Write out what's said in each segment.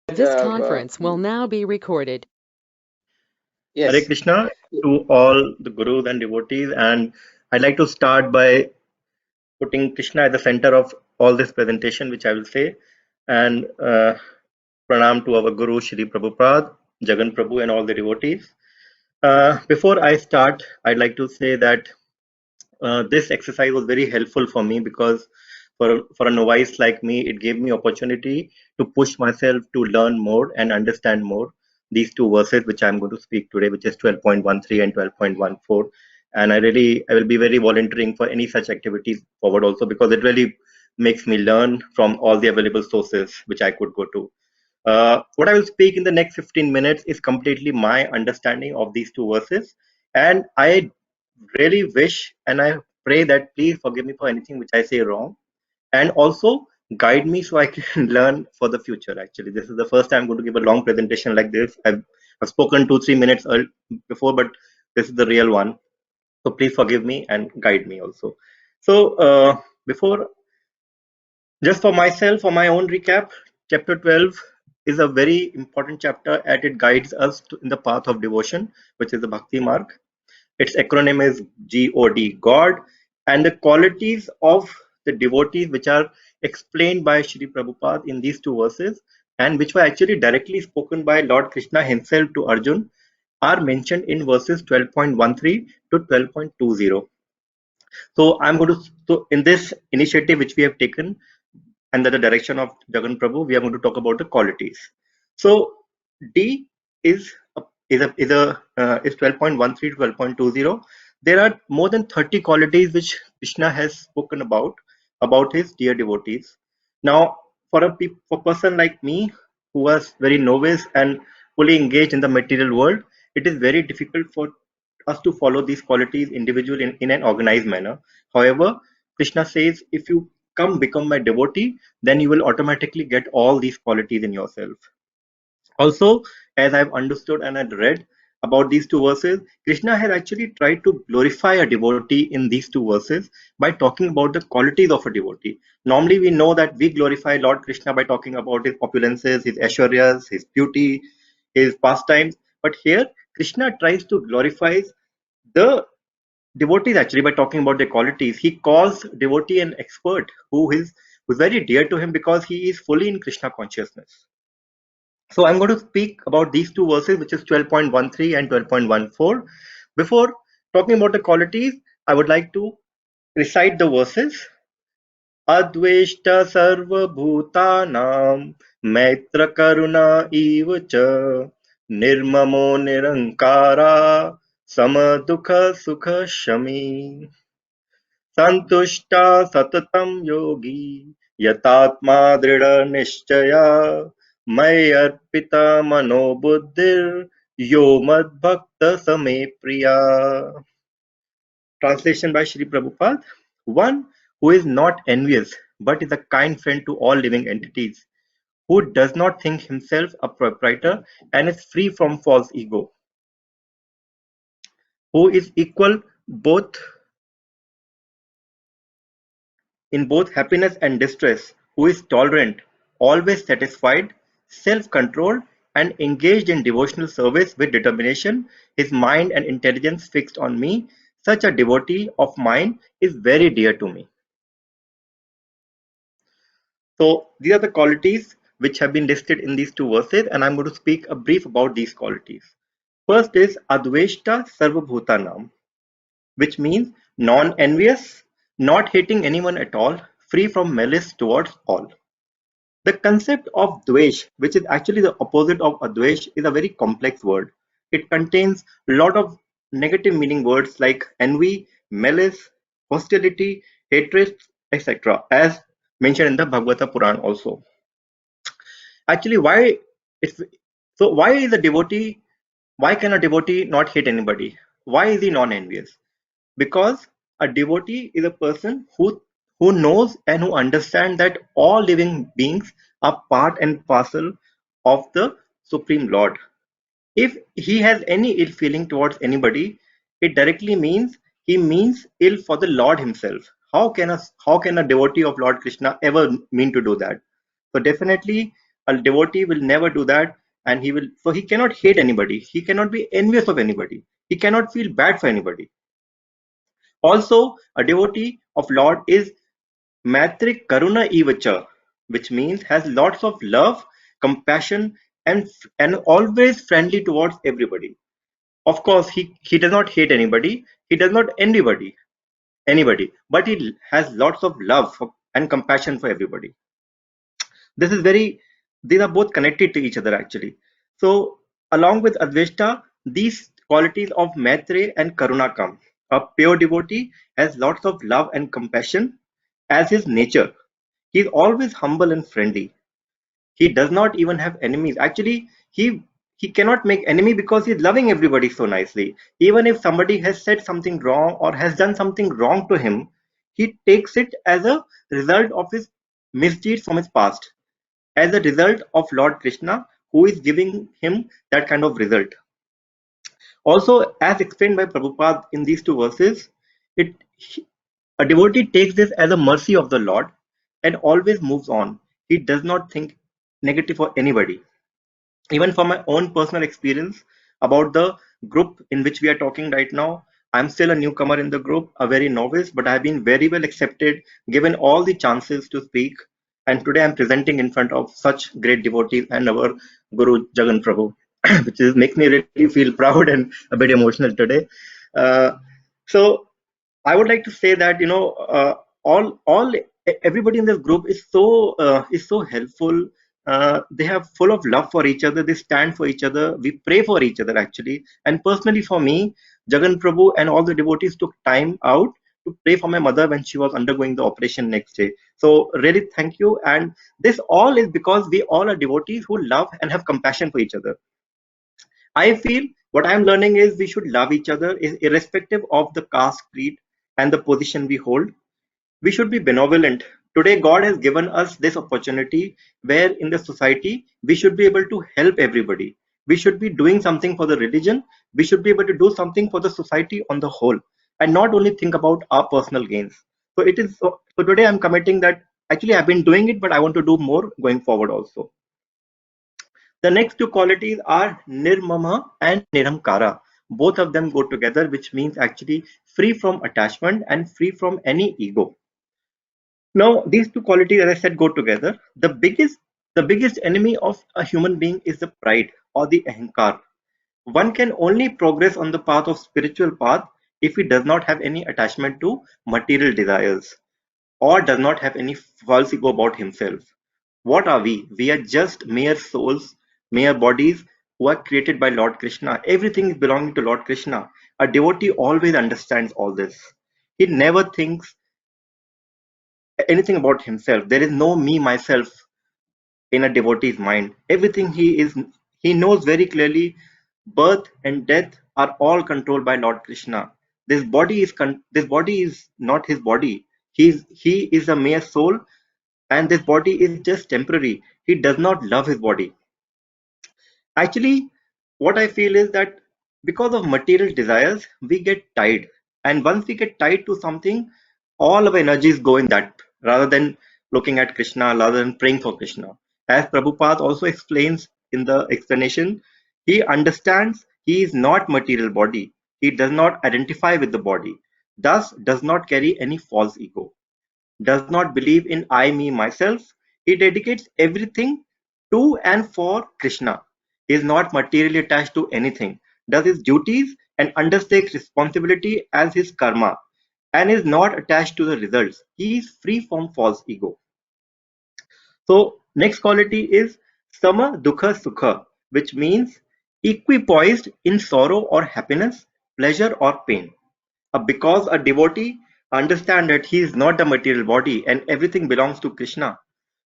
This conference will now be recorded. Hare Yes. Krishna to all the gurus and devotees, and I'd like to start by putting Krishna at the center of all this presentation, which I will say, and pranam to our Guru Shri Prabhupada, Jagan Prabhu, and all the devotees. Before I start, I'd like to say that this exercise was very helpful for me because for a novice like me, it gave me opportunity to push myself to learn more and understand more these two verses which I'm going to speak today, which is 12.13 and 12.14. And I will be very volunteering for any such activities forward also, because it really makes me learn from all the available sources which I could go to. What I will speak in the next 15 minutes is completely my understanding of these two verses, and I really wish and I pray that please forgive me for anything which I say wrong, and also guide me so I can learn for the future. Actually, this is the first time I'm going to give a long presentation like this. I've spoken 2-3 minutes before, but this is the real one. So please forgive me and guide me also. So before, just for myself, for my own recap, chapter 12 is a very important chapter as it guides us in the path of devotion, which is the Bhakti Marg. Its acronym is God, God, and the qualities of the devotees which are explained by Shri Prabhupada in these two verses, and which were actually directly spoken by Lord Krishna himself to Arjun, are mentioned in verses 12.13 to 12.20. So I'm going to, so in this initiative which we have taken under the direction of Jagan Prabhu, we are going to talk about the qualities. So D is is 12.13 to 12.20. There are more than 30 qualities which Krishna has spoken about his dear devotees. Now, for a person like me who was very novice and fully engaged in the material world, it is very difficult for us to follow these qualities individually in an organized manner. However, Krishna says, if you come become my devotee, then you will automatically get all these qualities in yourself. Also, as I've understood and I've read about these two verses, Krishna has actually tried to glorify a devotee in these two verses by talking about the qualities of a devotee. Normally, we know that we glorify Lord Krishna by talking about his opulences, his aishwaryas, his beauty, his pastimes. But here, Krishna tries to glorify the devotees actually by talking about their qualities. He calls devotee an expert who's very dear to him because he is fully in Krishna consciousness. So I'm going to speak about these two verses, which is 12.13 and 12.14. Before talking about the qualities, I would like to recite the verses. Adveshta sarva bhutanam maitra karuna iva cha nirmamo nirankara samadukha sukha shami santushta satatam yogi yatatma drida nishchaya may arpita mano buddhir yo mad bhakta same priya. Translation by Shri Prabhupada. One who is not envious but is a kind friend to all living entities, who does not think himself a proprietor and is free from false ego, who is equal both in both happiness and distress, who is tolerant, always satisfied, self-controlled, and engaged in devotional service with determination, his mind and intelligence fixed on me, such a devotee of mine is very dear to me. So these are the qualities which have been listed in these two verses, and I'm going to speak a brief about these qualities. First is Adveshta Sarvabhutanam, which means non-envious, not hating anyone at all, free from malice towards all. The concept of dvesh, which is actually the opposite of advesh, is a very complex word. It contains a lot of negative meaning words like envy, malice, hostility, hatred, etc., as mentioned in the Bhagavata Puran also. Actually, it's so why is a devotee? Why can a devotee not hate anybody? Why is he non-envious? Because a devotee is a person who knows and who understands that all living beings are part and parcel of the Supreme Lord. If he has any ill feeling towards anybody, it directly means he means ill for the Lord himself. How can a devotee of Lord Krishna ever mean to do that? So definitely A devotee will never do that, and he cannot hate anybody. He cannot be envious of anybody. He cannot feel bad for anybody. Also, a devotee of Lord is Matri Karuna Ivacha, which means has lots of love, compassion, and always friendly towards everybody. Of course, he does not hate anybody. He does not anybody, but he has lots of love and compassion for everybody. This is very, these are both connected to each other actually. So along with Adveshta, these qualities of Maitre and Karuna come. A pure devotee has lots of love and compassion as his nature. He is always humble and friendly. He does not even have enemies. Actually, he cannot make enemy because he's loving everybody so nicely. Even if somebody has said something wrong or has done something wrong to him, he takes it as a result of his misdeeds from his past, as a result of Lord Krishna, who is giving him that kind of result. Also, as explained by Prabhupada in these two verses, it a devotee takes this as a mercy of the Lord and always moves on. He does not think negative for anybody. Even from my own personal experience about the group in which we are talking right now, I'm still a newcomer in the group, a very novice, but I've been very well accepted, given all the chances to speak. And today I'm presenting in front of such great devotees and our Guru Jagan Prabhu, which makes me really feel proud and a bit emotional today. Uh, so I would like to say that all everybody in this group is so helpful. They have full of love for each other. They stand for each other. We pray for each other actually. And personally for me, Jagan Prabhu and all the devotees took time out to pray for my mother when she was undergoing the operation next day. So really thank you. And this all is because we all are devotees who love and have compassion for each other. I feel what I'm learning is we should love each other irrespective of the caste, creed, and the position we hold. We should be benevolent. Today, God has given us this opportunity where in the society we should be able to help everybody. We should be doing something for the religion. We should be able to do something for the society on the whole and not only think about our personal gains. So today I'm committing that actually I've been doing it, but I want to do more going forward also. The next two qualities are Nirmama and Niramkara. Both of them go together, which means actually free from attachment and free from any ego. Now, these two qualities, as I said, go together. The biggest enemy of a human being is the pride or the ahankar. One can only progress on the path of spiritual path if he does not have any attachment to material desires or does not have any false ego about himself. What are we? We are just mere souls, mere bodies who are created by Lord Krishna. Everything is belonging to Lord Krishna. A devotee always understands all this. He never thinks anything about himself. There is no me, myself in a devotee's mind. Everything he knows very clearly. Birth and death are all controlled by Lord Krishna. This body is not his body. He is a mere soul, and this body is just temporary. He does not love his body. Actually, what I feel is that because of material desires, we get tied. And once we get tied to something, all our energies go in that rather than looking at Krishna, rather than praying for Krishna. As Prabhupada also explains in the explanation, he understands he is not material body. He does not identify with the body, thus does not carry any false ego, does not believe in I, me, myself. He dedicates everything to and for Krishna. He is not materially attached to anything, does his duties and undertakes responsibility as his karma, and is not attached to the results. He is free from false ego. So next quality is Sama Dukha Sukha, which means equipoised in sorrow or happiness, pleasure or pain. Because a devotee understands that he is not the material body and everything belongs to Krishna,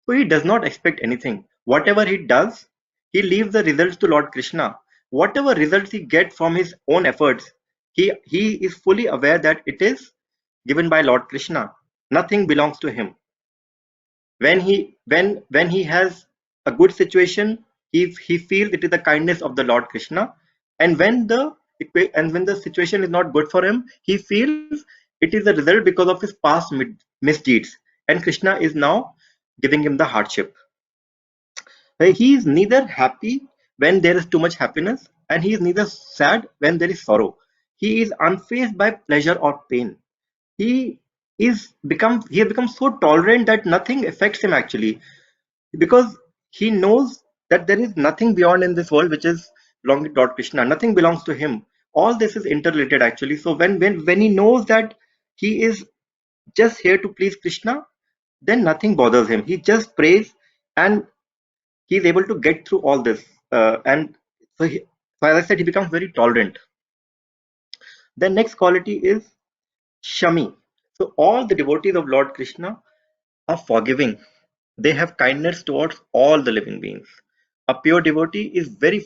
so he does not expect anything. Whatever he does, he leaves the results to Lord Krishna. Whatever results he gets from his own efforts, he is fully aware that it is given by Lord Krishna. Nothing belongs to him. When he has a good situation, he feels it is the kindness of the Lord Krishna, and when the situation is not good for him, he feels it is a result because of his past misdeeds, and Krishna is now giving him the hardship. He is neither happy when there is too much happiness, and he is neither sad when there is sorrow. He is unfazed by pleasure or pain. He he has become so tolerant that nothing affects him actually, because he knows that there is nothing beyond in this world which is belonging to Lord Krishna. Nothing belongs to him. All this is interrelated actually. So when he knows that he is just here to please Krishna, then nothing bothers him. He just prays, and he is able to get through all this. And so, so as I said, he becomes very tolerant. The next quality is Shami. So all the devotees of Lord Krishna are forgiving. They have kindness towards all the living beings. A pure devotee is very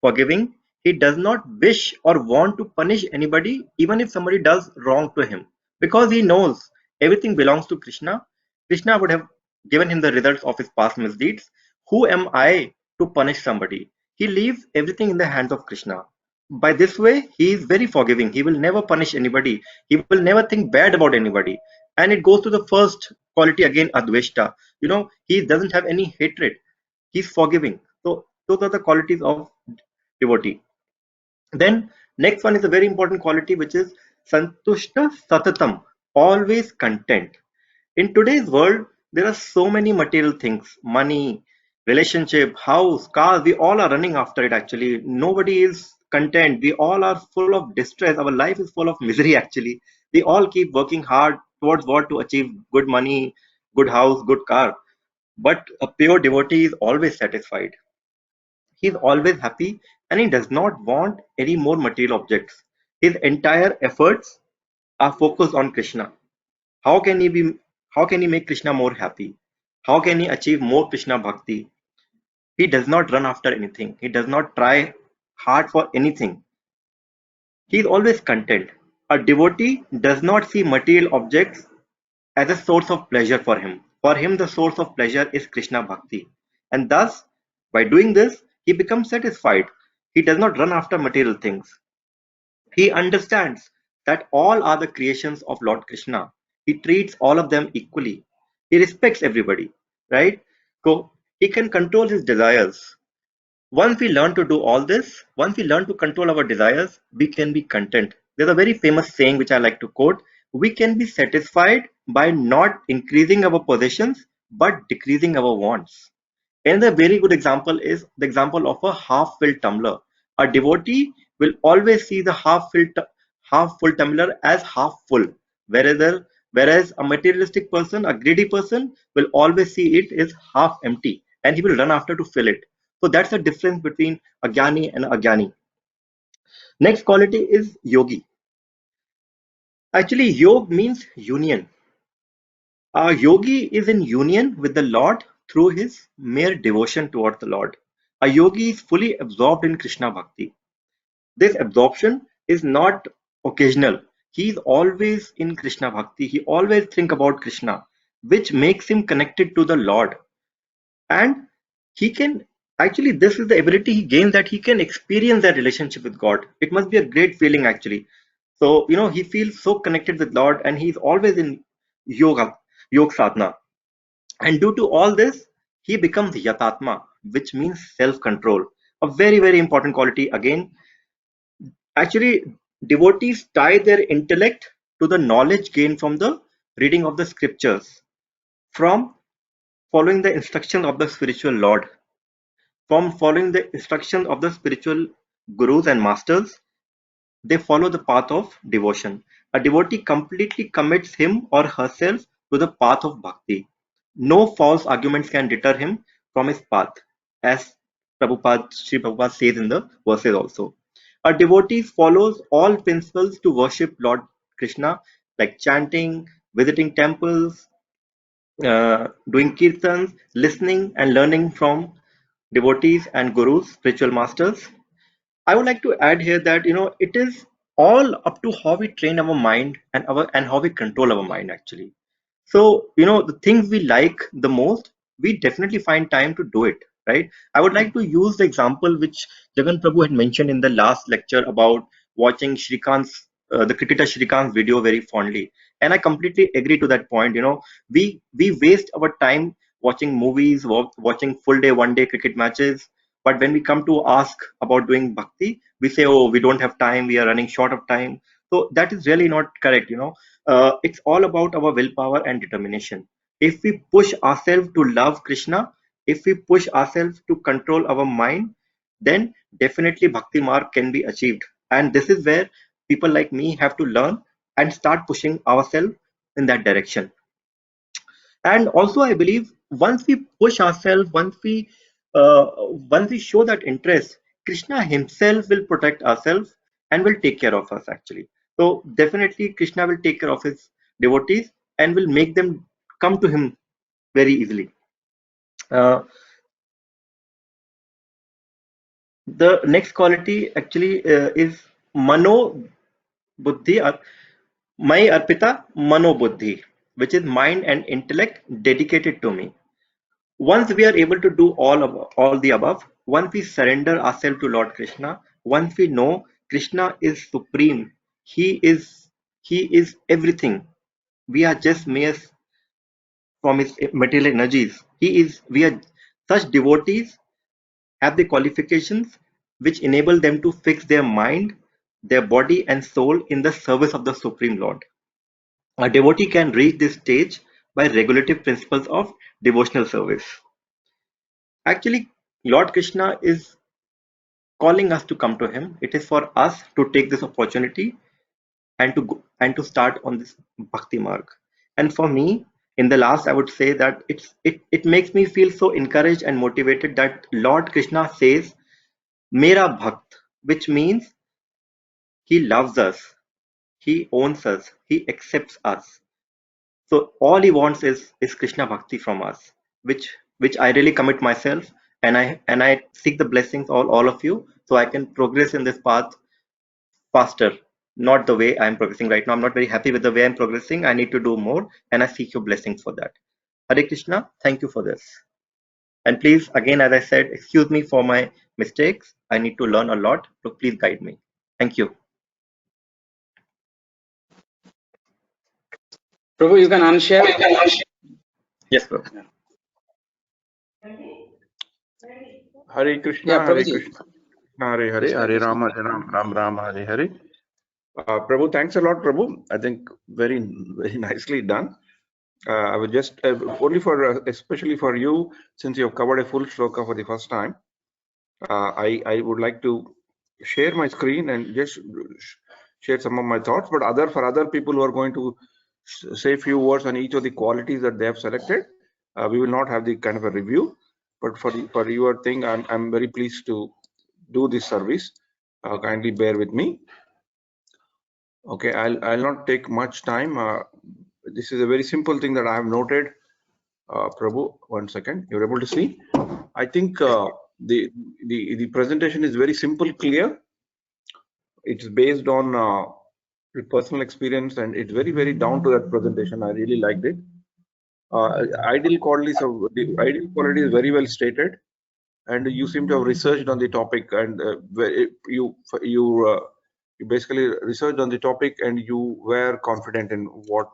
forgiving. He does not wish or want to punish anybody, even if somebody does wrong to him, because he knows everything belongs to Krishna. Krishna would have given him the results of his past misdeeds. Who am I to punish somebody? He leaves everything in the hands of Krishna. By this way, he is very forgiving. He will never punish anybody. He will never think bad about anybody. And it goes to the first quality again, Adveshta. He doesn't have any hatred. He's forgiving. So those are the qualities of devotee. Then next one is a very important quality, which is Santushta Satatam, always content. In today's world, there are so many material things, money, relationship, house, cars, we all are running after it actually. Nobody is content. We all are full of distress. Our life is full of misery actually. We all keep working hard towards what to achieve good money, good house, good car. But a pure devotee is always satisfied. He is always happy, and he does not want any more material objects. His entire efforts are focused on Krishna. How can he be? How can he make Krishna more happy? How can he achieve more Krishna bhakti? He does not run after anything. He does not try hard for anything. He is always content. A devotee does not see material objects as a source of pleasure for him. For him, the source of pleasure is Krishna bhakti. And thus, by doing this, he becomes satisfied. He does not run after material things. He understands that all are the creations of Lord Krishna. He treats all of them equally. He respects everybody, right? So he can control his desires. Once we learn to do all this, once we learn to control our desires, we can be content. There's a very famous saying which I like to quote: we can be satisfied by not increasing our possessions but decreasing our wants. Another very good example is the example of a half-filled tumbler. A devotee will always see the half-full tumbler as half full, whereas a materialistic person, a greedy person, will always see it as half empty, and he will run after to fill it. So that's the difference between a jnani and a agyani. Next quality is yogi. Actually, yog means union. A yogi is in union with the Lord through his mere devotion towards the Lord. A yogi is fully absorbed in Krishna bhakti. This absorption is not occasional. He is always in Krishna bhakti. He always think about Krishna, which makes him connected to the Lord. And he can actually, this is the ability he gains, that he can experience that relationship with God. It must be a great feeling actually. So he feels so connected with Lord, and he's always in yoga sadhana. And due to all this, he becomes yatatma, which means self-control. A very, very important quality again. Actually, devotees tie their intellect to the knowledge gained from the reading of the scriptures, from following the instructions of the spiritual Lord, from following the instructions of the spiritual gurus and masters. They follow the path of devotion. A devotee completely commits him or herself to the path of bhakti. No false arguments can deter him from his path, as Sri Prabhupada says in the verses also. A devotee follows all principles to worship Lord Krishna, like chanting, visiting temples, doing kirtans, listening and learning from devotees and gurus, spiritual masters. I would like to add here that it is all up to how we train our mind and how we control our mind actually. So the things we like the most, we definitely find time to do it, right? I would like to use the example which Jagan Prabhu had mentioned in the last lecture about watching the cricketer Shrikant's video very fondly, and I completely agree to that point. We waste our time watching movies, watching full day, 1 day cricket matches. But when we come to ask about doing bhakti, we say, oh, we don't have time, we are running short of time. So that is really not correct, it's all about our willpower and determination. If we push ourselves to love Krishna, if we push ourselves to control our mind, then definitely bhakti marg can be achieved. And this is where people like me have to learn and start pushing ourselves in that direction. And also I believe once we push ourselves, once we show that interest, Krishna himself will protect ourselves and will take care of us actually. So definitely Krishna will take care of his devotees and will make them come to him very easily. The next quality actually is mano buddhi, my arpita mano buddhi, which is mind and intellect dedicated to me. Once we are able to do all the above, once we surrender ourselves to Lord Krishna, once we know Krishna is supreme, he is everything. We are just mere from his material energies. We are such devotees have the qualifications which enable them to fix their mind, their body and soul in the service of the Supreme Lord. A devotee can reach this stage by regulative principles of devotional service. Actually, Lord Krishna is calling us to come to him. It is for us to take this opportunity and to start on this bhakti marg. And for me, in the last, I would say that it makes me feel so encouraged and motivated that Lord Krishna says, "Mera bhakt," which means he loves us, he owns us, he accepts us. So all he wants is Krishna bhakti from us, which I really commit myself, and I seek the blessings all of you so I can progress in this path faster. Not the way I'm progressing right now. I'm not very happy with the way I'm progressing. I need to do more, and I seek your blessings for that. Hare Krishna, thank you for this. And please, again, as I said, excuse me for my mistakes. I need to learn a lot, so please guide me. Thank you. Prabhu, you can unshare. Yes, Prabhu. Hare Krishna, Yeah, Hare Prabhuji. Krishna, Hare Hare, Hare Rama, Ram Ram, Hare Hare. Prabhu, thanks a lot, Prabhu. I think very nicely done. I would just only for especially for you, since you have covered a full shloka for the first time. I would like to share my screen and just share some of my thoughts. But for other people who are going to say a few words on each of the qualities that they have selected, we will not have the kind of a review. But for your thing, I'm very pleased to do this service. Kindly bear with me. Okay, I'll not take much time. This is a very simple thing that I have noted. Prabhu, 1 second. You're able to see? I think the presentation is very simple, clear. It's based on personal experience, and it's very down to that presentation. I really liked it. Ideal qualities the ideal quality is very well stated, and you seem to have researched on the topic, and you basically researched on the topic, and you were confident in what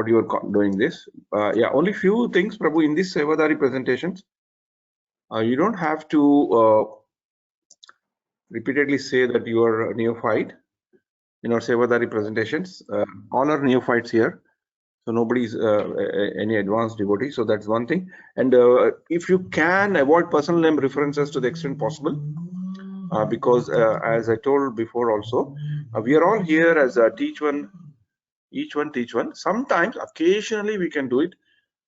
you are doing this. Yeah, only few things, Prabhu, in this Sevadari presentations. You don't have to repeatedly say that you are a neophyte in our Sevadari presentations. All are neophytes here, so nobody's any advanced devotee. So that's one thing. And if you can avoid personal name references to the extent possible, because as I told before also, we are all here as a teach one, each one teach one. Sometimes, occasionally we can do it,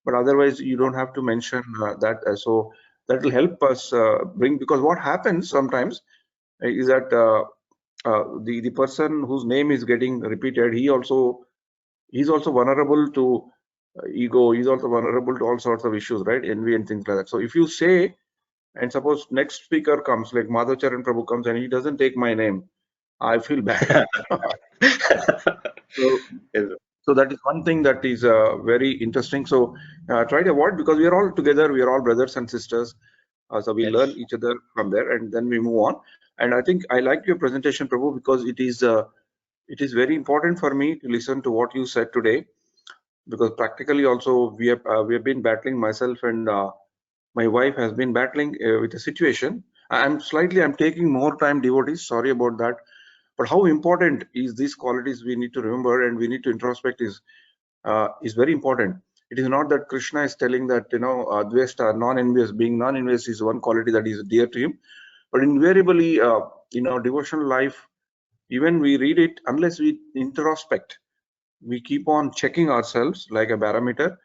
but otherwise you don't have to mention that. So that will help us bring, because what happens sometimes is that the person whose name is getting repeated, he's also vulnerable to ego. He's also vulnerable to all sorts of issues, right? Envy and things like that. So if you say, and suppose next speaker comes, like Madhavcharan Prabhu comes, and he doesn't take my name, I feel bad. So that is one thing that is very interesting. So try to avoid, because we are all together, we are all brothers and sisters. So we learn each other from there, and then we move on. And I think I liked your presentation, Prabhu, because it is very important for me to listen to what you said today. because practically also we have been battling, myself and my wife has been battling with a situation. I'm taking more time, devotees, sorry about that. But how important is these qualities we need to remember and we need to introspect is very important. It is not that Krishna is telling that, Dvesta, non-envious, being non-envious is one quality that is dear to him. But invariably, in our devotional life, even we read it, unless we introspect, we keep on checking ourselves like a barometer,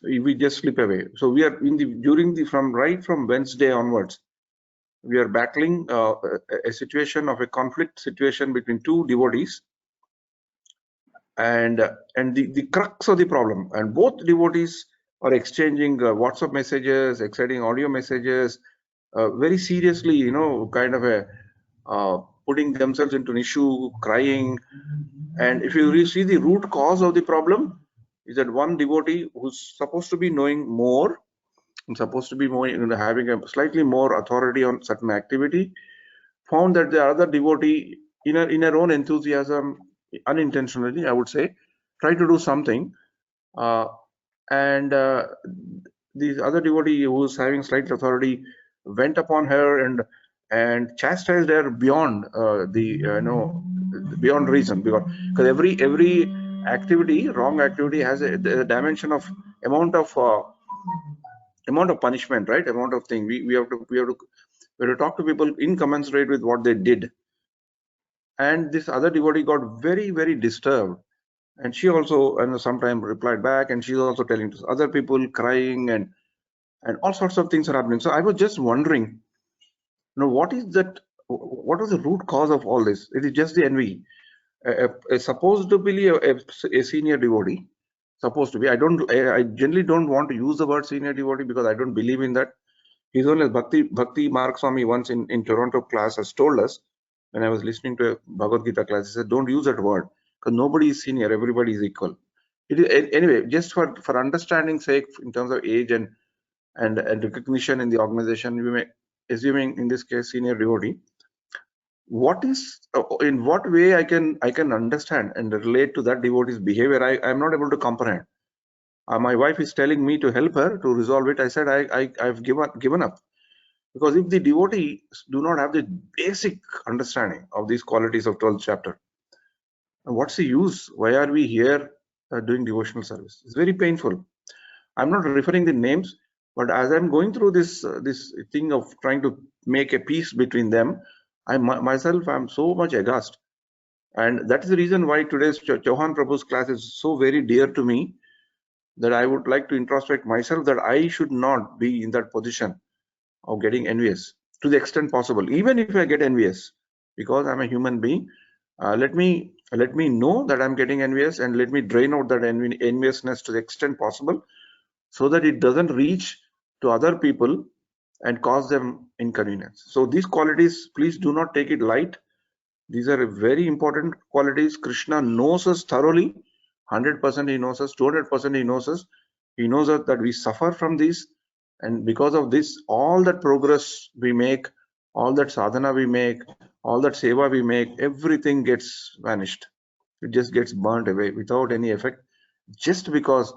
we just slip away. So we are from Wednesday onwards, we are battling a situation of a conflict situation between two devotees, and the crux of the problem, and both devotees are exchanging WhatsApp messages, exciting audio messages, very seriously, kind of a putting themselves into an issue, crying. And if you see the root cause of the problem is that one devotee who's supposed to be knowing more and supposed to be more, having a slightly more authority on certain activity, found that the other devotee, in her own enthusiasm, unintentionally, I would say, tried to do something, and the other devotee who was having slight authority went upon her and chastised her beyond beyond reason, because every activity, wrong activity, has a dimension of amount of punishment, right? Amount of thing we have to talk to people incommensurate with what they did. And this other devotee got very, very disturbed, and she also sometimes replied back, and she's also telling to other people, crying, and all sorts of things are happening. So I was just wondering, what is that? What was the root cause of all this? It is just the envy. Supposed to be a senior devotee, supposed to be. I generally don't want to use the word senior devotee because I don't believe in that. His own as Bhakti Mark Swami once in Toronto class has told us, when I was listening to a Bhagavad Gita class, he said, don't use that word, because nobody is senior, everybody is equal. It is, anyway, just for understanding sake, in terms of age and recognition in the organization, we may, assuming in this case senior devotee, in what way I can understand and relate to that devotee's behavior, I am not able to comprehend. My wife is telling me to help her to resolve it. I said I've given up, because if the devotees do not have the basic understanding of these qualities of 12th chapter, what's the use? Why are we here doing devotional service? It's very painful. I'm not referring the names, but as I'm going through this thing of trying to make a peace between them, I'm so much aghast. And that is the reason why today's Chauhan Prabhu's class is so very dear to me, that I would like to introspect myself, that I should not be in that position of getting envious to the extent possible. Even if I get envious, because I'm a human being, let me know that I'm getting envious, and let me drain out that enviousness to the extent possible, so that it doesn't reach to other people and cause them inconvenience. So these qualities, please do not take it light. These are very important qualities. Krishna knows us thoroughly. 100% he knows us, 200% he knows us. He knows that we suffer from these, and because of this, all that progress we make, all that sadhana we make, all that seva we make, everything gets vanished. It just gets burnt away without any effect, just because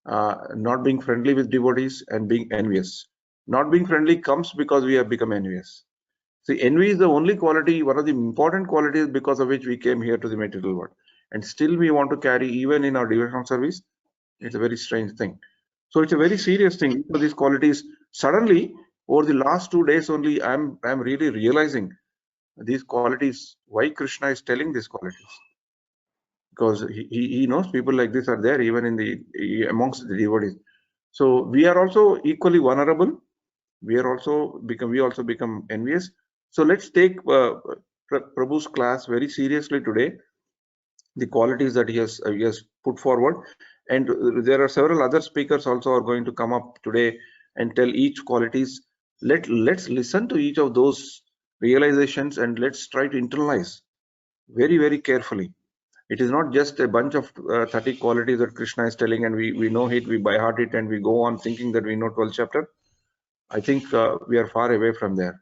not being friendly with devotees and being envious. Not being friendly comes because we have become envious. See, envy is the only quality, one of the important qualities because of which we came here to the material world, and still we want to carry even in our devotional service. It's a very strange thing. So it's a very serious thing for these qualities. Suddenly, over the last 2 days only, I'm really realizing these qualities, why Krishna is telling these qualities, because he knows people like this are there even in amongst the devotees. So we are also equally vulnerable. We also become envious. So let's take Prabhu's class very seriously today, the qualities that he has put forward. And there are several other speakers also are going to come up today and tell each qualities. Let's listen to each of those realizations, and let's try to internalize very, very carefully. It is not just a bunch of 30 qualities that Krishna is telling, and we know it, we by heart it, and we go on thinking that we know 12th chapter. I think we are far away from there.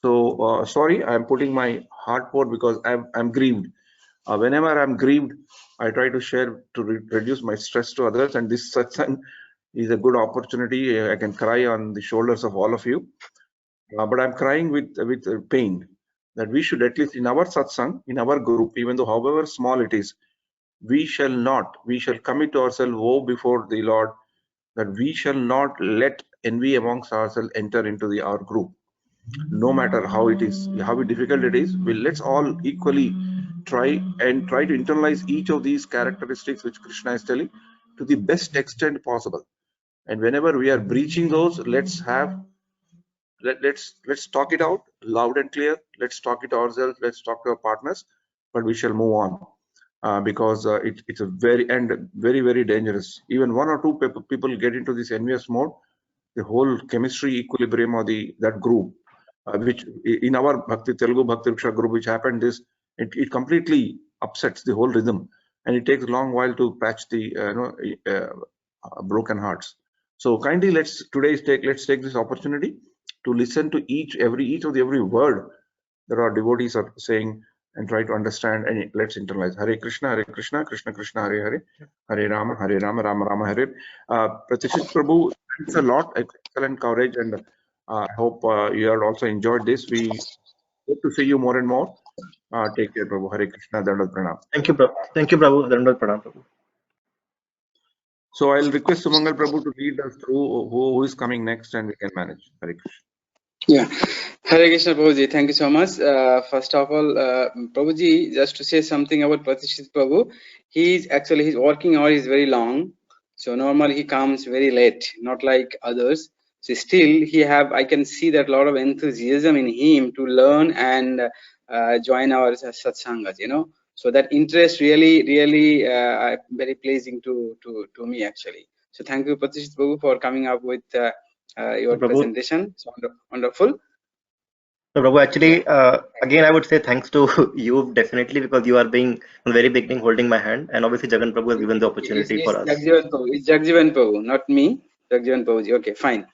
So sorry, I'm putting my heart forward because I'm grieved. Whenever I'm grieved, I try to share to reduce my stress to others, and this satsang is a good opportunity. I can cry on the shoulders of all of you, but I'm crying with pain that we should at least in our satsang, in our group, even though however small it is, we shall commit ourselves woe before the Lord, that we shall not let envy amongst ourselves enter into our group. No matter how it is, how difficult it is, let's all equally try to internalize each of these characteristics which Krishna is telling to the best extent possible. And whenever we are breaching those, let's talk it out loud and clear. Let's talk it ourselves. Let's talk to our partners, but we shall move on because it's a very very dangerous. Even one or two people get into this envious mode, the whole chemistry equilibrium of that group, which in our Telugu Bhakti Vriksha group, which happened, it completely upsets the whole rhythm, and it takes a long while to patch the broken hearts. So kindly let's take this opportunity to listen to each of every word that our devotees are saying and try to understand, and let's internalize. Hare Krishna, Krishna Krishna, Hare Hare, Hare Rama, Rama Rama, Hare. Pratikshit Prabhu, thanks a lot, excellent coverage, and I hope you have also enjoyed this. We hope to see you more and more. Take care, Prabhu. Hare Krishna, Dandavat Pranam. Thank you, Prabhu. Thank you, Prabhu. Dandavat Pranam, Prabhu. So I'll request Sumangal Prabhu to lead us through who is coming next, and we can manage. Hare Krishna. Yeah, Hare Krishna Prabhuji, thank you so much. First of all, Prabhuji, just to say something about Pratikshit Prabhu, his working hour is very long. So normally he comes very late, not like others. So still I can see that a lot of enthusiasm in him to learn and join our satsangas, So that interest really very pleasing to me actually. So thank you Pratikshit Prabhu for coming up with your Prabhu, presentation. It's wonderful. So Prabhu, actually, again, I would say thanks to you definitely, because you are being from the very beginning holding my hand, and obviously Jagan Prabhu has given the opportunity for us. It's Jagjivan Prabhu, not me. Jagjivan Prabhuji. Okay, fine.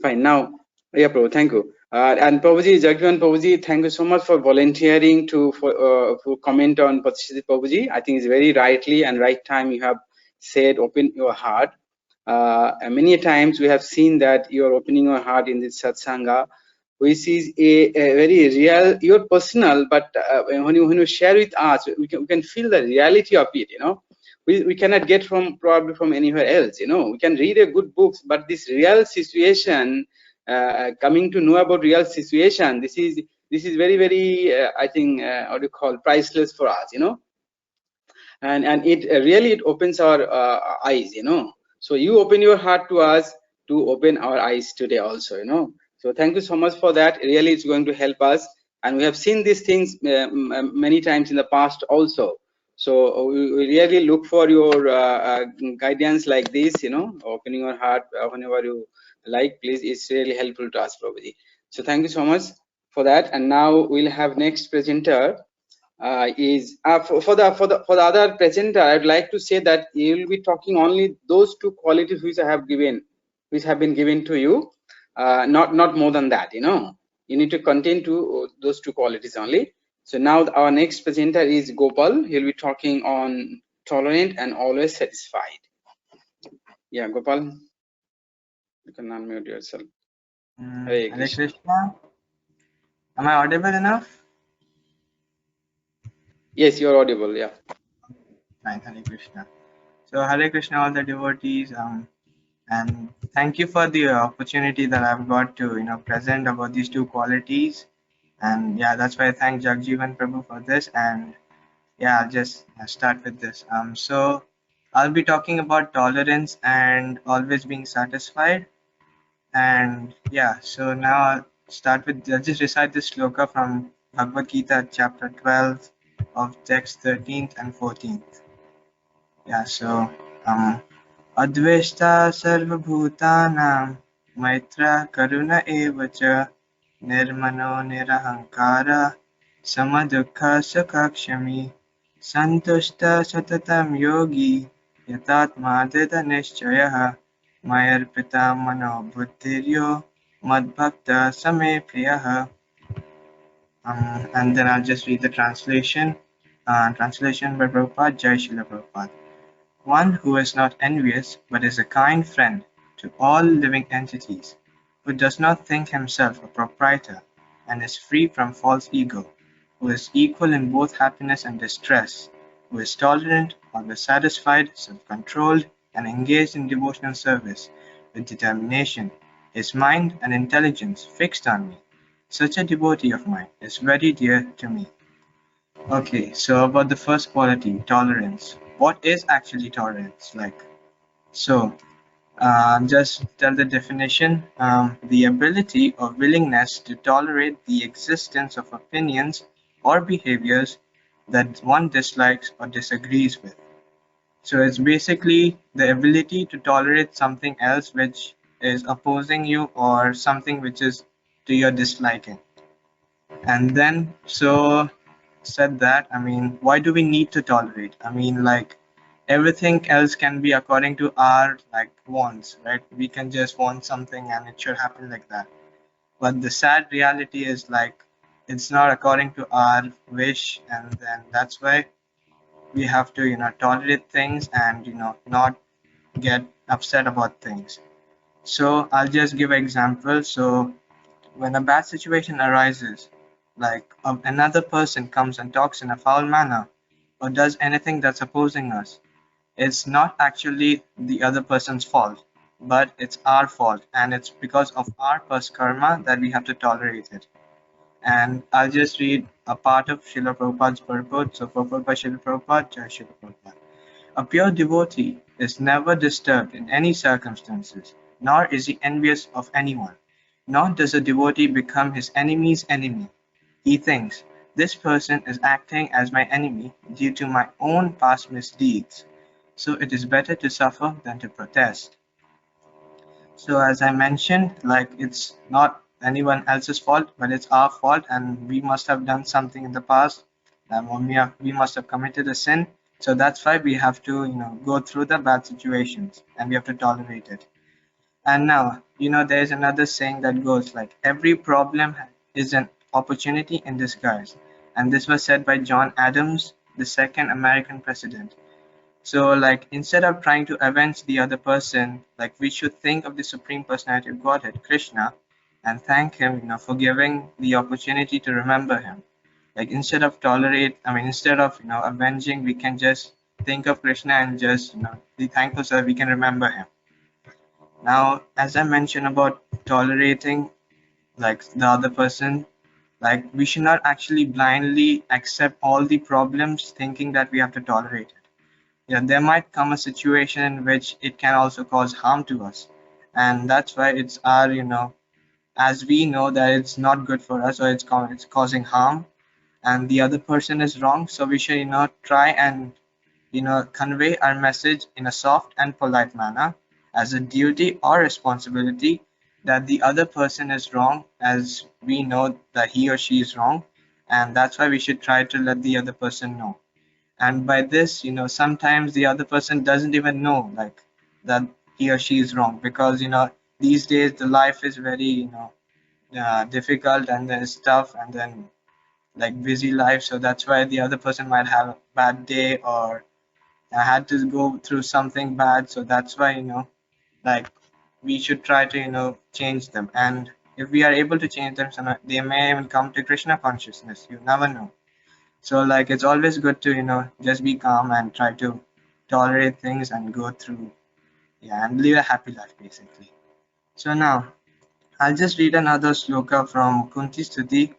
Now, yeah, Prabhu, thank you. And Prabhuji, Jagjivan Prabhuji, thank you so much for volunteering for comment on Pratikshit Prabhuji. I think it's very rightly and right time you have said open your heart. And many times we have seen that you are opening your heart in this satsanga, which is a very real, you're personal, but when you share with us, we can feel the reality of it, we cannot get probably from anywhere else, we can read a good books, but this real situation, coming to know about real situation, this is very I think what do you call, priceless for us, and it really it opens our eyes, so you open your heart to us to open our eyes today also, So thank you so much for that. Really, it's going to help us. And we have seen these things many times in the past also. So we really look for your guidance like this, opening your heart whenever you like, please. It's really helpful to us, Prabhuji. So thank you so much for that. And now we'll have next presenter. For the other presenter, I'd like to say that you will be talking only those two qualities which have been given to you. Not more than that, you need to contain to those two qualities only. So now our next presenter is Gopal. He'll be talking on tolerant and always satisfied. Yeah, Gopal, you can unmute yourself. Hare Krishna. Am I audible enough? Yes, you're audible. Yeah. Fine, Hare Krishna. So Hare Krishna, all the devotees. And thank you for the opportunity that I've got to present about these two qualities. And yeah, that's why I thank Jagjivan Prabhu for this. And yeah, I'll just start with this. So I'll be talking about tolerance and always being satisfied. And yeah, so now I'll start with, I'll just recite this sloka from Bhagavad Gita chapter 12 of text 13th and 14th. Yeah, so Adveshta sarvabhutanam maitra karuna evacha nirmano nirahankara samadukha sukakshami santushta satatam yogi yatatma dita nishchayah mayarpita mano buddhiryo madbhakta same priyah. And then I'll just read the translation. Translation by Prabhupada, Jai Srila Prabhupada. One who is not envious, but is a kind friend to all living entities, who does not think himself a proprietor, and is free from false ego, who is equal in both happiness and distress, who is tolerant, always satisfied, self-controlled, and engaged in devotional service with determination, his mind and intelligence fixed on me. Such a devotee of mine is very dear to me. Okay, so about the first quality, tolerance. What is actually tolerance like? So, just tell the definition. The ability or willingness to tolerate the existence of opinions or behaviors that one dislikes or disagrees with. So it's basically the ability to tolerate something else which is opposing you or something which is to your disliking. And then, so said that, I mean, why do we need to tolerate? I mean, like, everything else can be according to our like wants, right? We can just want something and it should happen like that. But the sad reality is like it's not according to our wish, and then that's why we have to, tolerate things and not get upset about things. So I'll just give an example. So when a bad situation arises, like another person comes and talks in a foul manner or does anything that's opposing us, it's not actually the other person's fault, but it's our fault, and it's because of our past karma that we have to tolerate it. And I'll just read a part of Srila Prabhupada's purport. So, purport by Srila Prabhupada, Jai Srila Prabhupada. A pure devotee is never disturbed in any circumstances, nor is he envious of anyone, nor does a devotee become his enemy's enemy. He thinks, this person is acting as my enemy due to my own past misdeeds, so it is better to suffer than to protest. So as I mentioned, like it's not anyone else's fault, but it's our fault, and we must have done something in the past. We must have committed a sin. So that's why we have to, go through the bad situations, and we have to tolerate it. And now, there's another saying that goes like, every problem is an opportunity in disguise. And this was said by John Adams, the second American president. So like instead of trying to avenge the other person, like we should think of the Supreme Personality of Godhead, Krishna, and thank him, for giving the opportunity to remember him. Like instead of avenging, we can just think of Krishna and just, be thankful so that we can remember him. Now, as I mentioned about tolerating like the other person, like we should not actually blindly accept all the problems thinking that we have to tolerate it. Yeah, there might come a situation in which it can also cause harm to us, and that's why it's our, as we know that it's not good for us or it's causing harm, and the other person is wrong, so we should, try and, convey our message in a soft and polite manner as a duty or responsibility that the other person is wrong, as we know that he or she is wrong, and that's why we should try to let the other person know. And by this, sometimes the other person doesn't even know like that he or she is wrong, because these days the life is very difficult, and then it's tough, and then like busy life, so that's why the other person might have a bad day or had to go through something bad, so that's why like we should try to change them. And if we are able to change them, they may even come to Krishna consciousness, you never know. So like it's always good to just be calm and try to tolerate things and go through, and live a happy life basically. So now I'll just read another sloka from Kunti Stuti,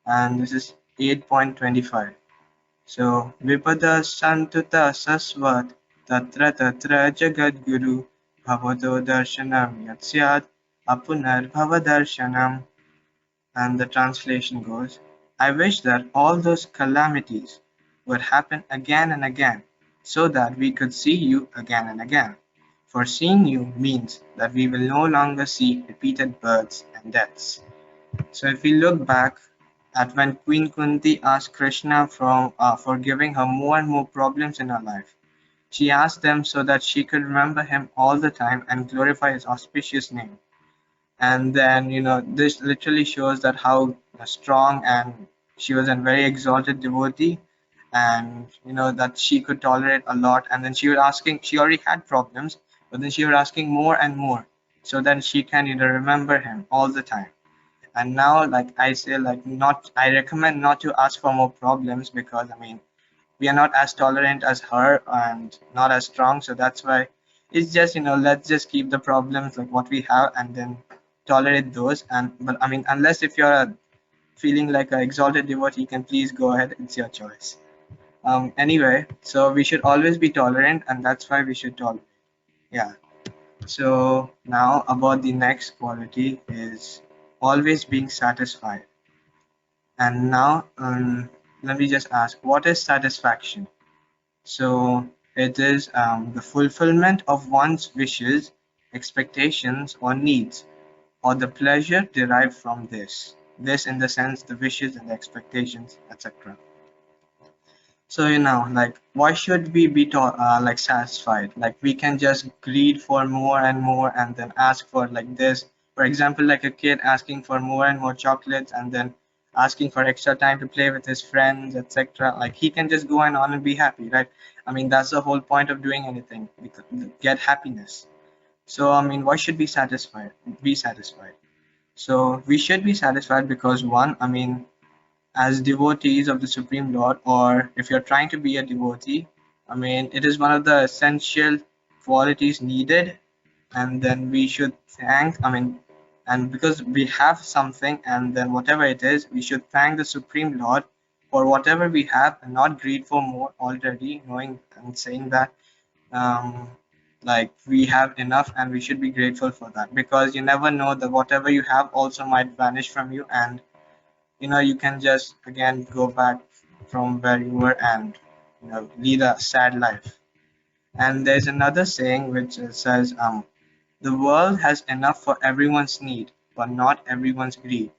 and this is 8.25. So Vipada Santuta Sasvat Tatra Tatra Jagad Guru Bhavato Darshanam Yatsyat Apunar Bhavadarshanam. And the translation goes, I wish that all those calamities would happen again and again, so that we could see you again and again. For seeing you means that we will no longer see repeated births and deaths. So if we look back at when Queen Kunti asked Krishna for giving her more and more problems in her life, she asked them so that she could remember him all the time and glorify his auspicious name. And then this literally shows that how strong, and she was a very exalted devotee, and that she could tolerate a lot, and then she already had problems, but then she was asking more and more so that she can remember him all the time. And now, like I say, like not I recommend not to ask for more problems, because we are not as tolerant as her and not as strong. So that's why it's just let's just keep the problems like what we have and then tolerate those. And but unless if you're feeling like an exalted devotee, you can please go ahead, it's your choice. Anyway, so we should always be tolerant, and that's why we should tolerate. Yeah. So now about the next quality is always being satisfied. And now let me just ask, what is satisfaction? So it is the fulfillment of one's wishes, expectations, or needs, or the pleasure derived from this. This in the sense the wishes and the expectations, etc. So like why should we be like satisfied? Like we can just greed for more and more and then ask for like this. For example, like a kid asking for more and more chocolates and then asking for extra time to play with his friends, etc. Like he can just go on and be happy, right? That's the whole point of doing anything, because get happiness. So why should we satisfied? Be satisfied. So we should be satisfied because one, as devotees of the Supreme Lord, or if you're trying to be a devotee, it is one of the essential qualities needed. And then we should thank, and because we have something, and then whatever it is, we should thank the Supreme Lord for whatever we have and not greed for more already, knowing and saying that like we have enough and we should be grateful for that, because you never know that whatever you have also might vanish from you, and you can just again go back from where you were and lead a sad life. And there's another saying which says the world has enough for everyone's need, but not everyone's greed.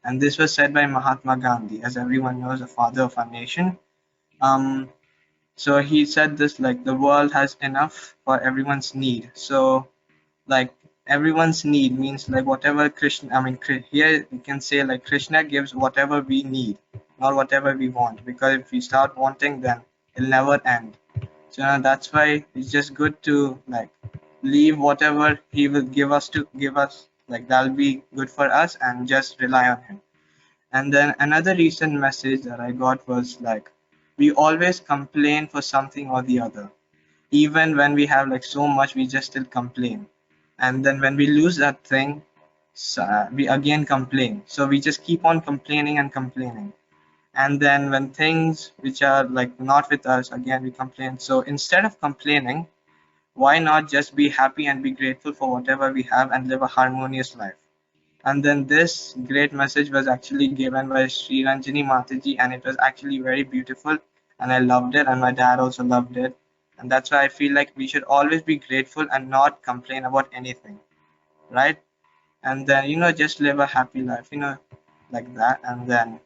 And this was said by Mahatma Gandhi, as everyone knows, the father of our nation. So he said this, like the world has enough for everyone's need. So like everyone's need means like whatever Krishna, here you can say like Krishna gives whatever we need, not whatever we want, because if we start wanting, then it'll never end. So that's why it's just good to like leave whatever he will give us to give us, like that'll be good for us, and just rely on him. And then another recent message that I got was like, we always complain for something or the other. Even when we have like so much, we just still complain. And then when we lose that thing, we again complain. So we just keep on complaining and complaining. And then when things which are like not with us, again we complain. So instead of complaining, why not just be happy and be grateful for whatever we have and live a harmonious life? And then this great message was actually given by Sri Ranjini Mataji, and it was actually very beautiful, and I loved it, and my dad also loved it. And that's why I feel like we should always be grateful and not complain about anything, right? And then just live a happy life, like that. And then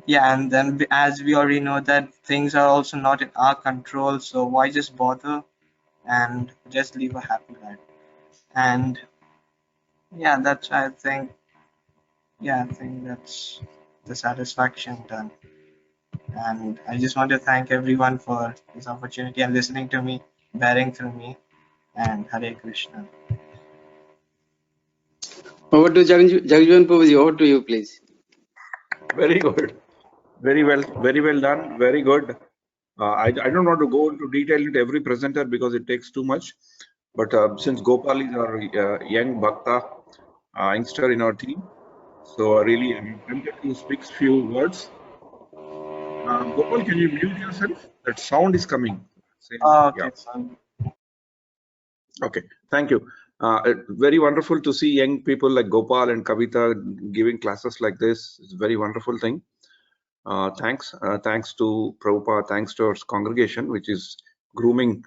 yeah, and then as we already know that things are also not in our control, so why just bother and just live a happy life? And yeah, that's why I think that's the satisfaction done. And I just want to thank everyone for this opportunity and listening to me, bearing through me, and Hare Krishna. Over to Jagjivan Prabhuji, over to you, please. Very good. Very well done. Very good. I don't want to go into detail into every presenter because it takes too much. But since Gopal is our young Bhakta youngster in our team, so really I'm tempted to speak few words. Gopal, can you mute yourself? That sound is coming. Okay. Yeah. Okay, thank you. Very wonderful to see young people like Gopal and Kavita giving classes like this. It's a very wonderful thing. Thanks to Prabhupada, thanks to our congregation, which is grooming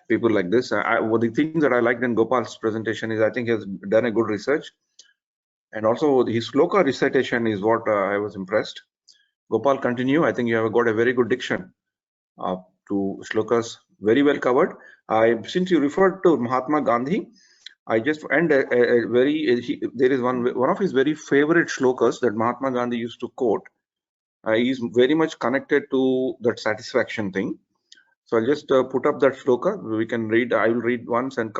people like this. One of the things that I liked in Gopal's presentation is I think he has done a good research, and also his sloka recitation is what I was impressed. Gopal, continue. I think you have got a very good diction to shlokas, very well covered. Since you referred to Mahatma Gandhi, I just there is one of his very favorite shlokas that Mahatma Gandhi used to quote. is very much connected to that satisfaction thing. So I'll just put up that shloka. We can read. I will read once, and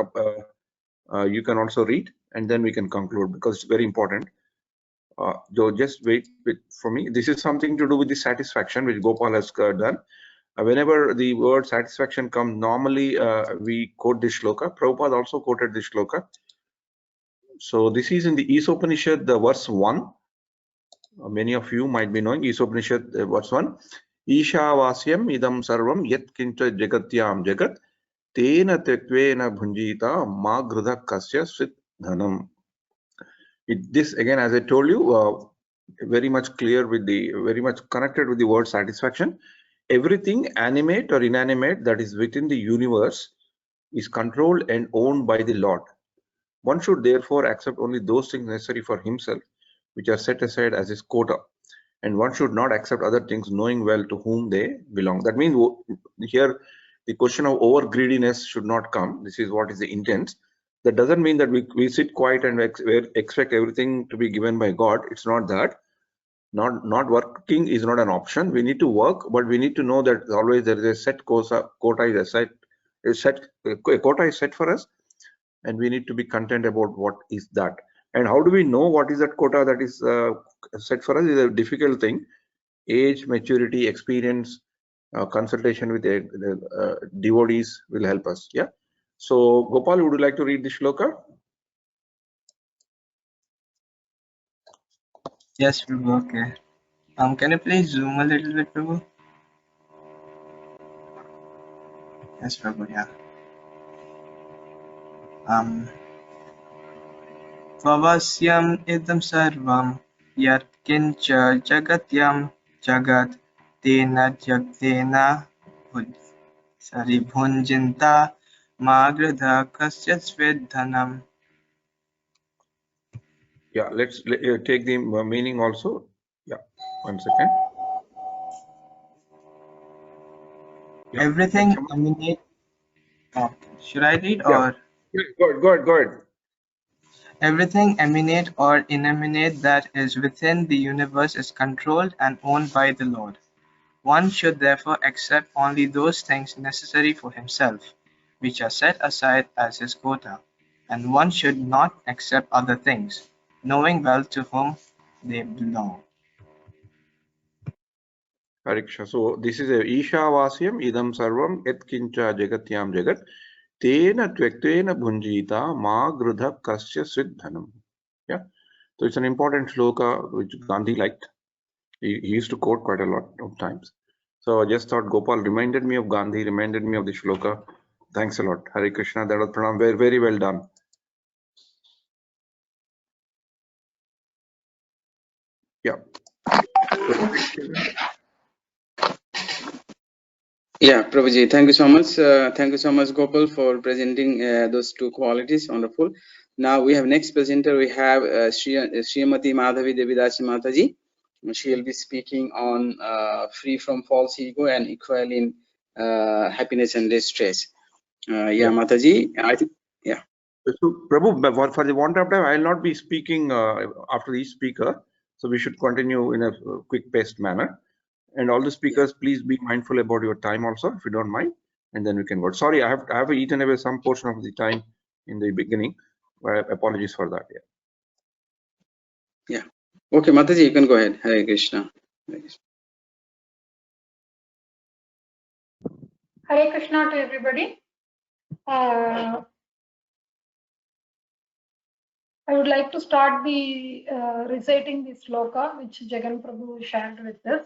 you can also read, and then we can conclude because it's very important. So just wait for me. This is something to do with the satisfaction which Gopal has done. Whenever the word satisfaction comes, normally we quote this shloka. Prabhupada also quoted this shloka. So this is in the Isopanishad, the verse 1. Many of you might be knowing Isopanishad verse 1. Ishavasyam idam sarvam yat kincha jagatyam jagat tena tetvena bhunjita ma grudha kasya sit dhanam. This again, as I told you, very much clear with the, very much connected with the word satisfaction. Everything animate or inanimate that is within the universe is controlled and owned by the Lord. One should therefore accept only those things necessary for himself, which are set aside as his quota, and one should not accept other things knowing well to whom they belong. That means here the question of over greediness should not come. This is what is the intent. That doesn't mean that we sit quiet and expect everything to be given by God. It's not that. Not working is not an option. We need to work, but we need to know that always there is a set quota is a quota is set for us, and we need to be content about what is that. And how do we know what is that quota that is set for us is a difficult thing. Age, maturity, experience, consultation with the devotees will help us. Yeah. So Gopal, would you like to read the shloka? Yes, Prabhu. Okay. Can you please zoom a little bit, Prabhu? Yes, Prabhu. Yeah. Vavasyam idam sarvam yat kincha jagatyam jagat tena jagtena bhunjinta magradha kasyat svedhanam. Yeah, let's take the meaning also. Yeah, 1 second. Yeah. Everything emanate. Oh, should I read or? Yeah, go ahead. Everything emanate or inanimate that is within the universe is controlled and owned by the Lord. One should therefore accept only those things necessary for himself, which are set aside as his quota, and one should not accept other things, knowing well to whom they belong. Hariksha. So this is a Ishavasyam idam sarvam et kincha jagatyam jagat tena tvektena bhunjita ma grudha kasya siddhanam. Yeah. So it's an important shloka which Gandhi liked. He used to quote quite a lot of times. So I just thought Gopal reminded me of Gandhi, reminded me of the shloka. Thanks a lot. Hare Krishna. That was pranam. Very, very well done. Yeah. Yeah, Prabhuji, thank you so much. Thank you so much, Gopal, for presenting those two qualities. Wonderful. Now we have next presenter. We have Srimati Madhavi Devidasi Mataji. She will be speaking on free from false ego and equal in happiness and distress. Yeah, Mataji, I think, yeah. So, Prabhu, for the want of time, I will not be speaking after each speaker. So we should continue in a quick-paced manner. And all the speakers, please be mindful about your time also, if you don't mind. And then we can go. Sorry, I have eaten away some portion of the time in the beginning. Apologies for that. Yeah. Okay, Mataji, you can go ahead. Hare Krishna. Hare Krishna to everybody. I would like to start the reciting the sloka which Jagan Prabhu shared with us.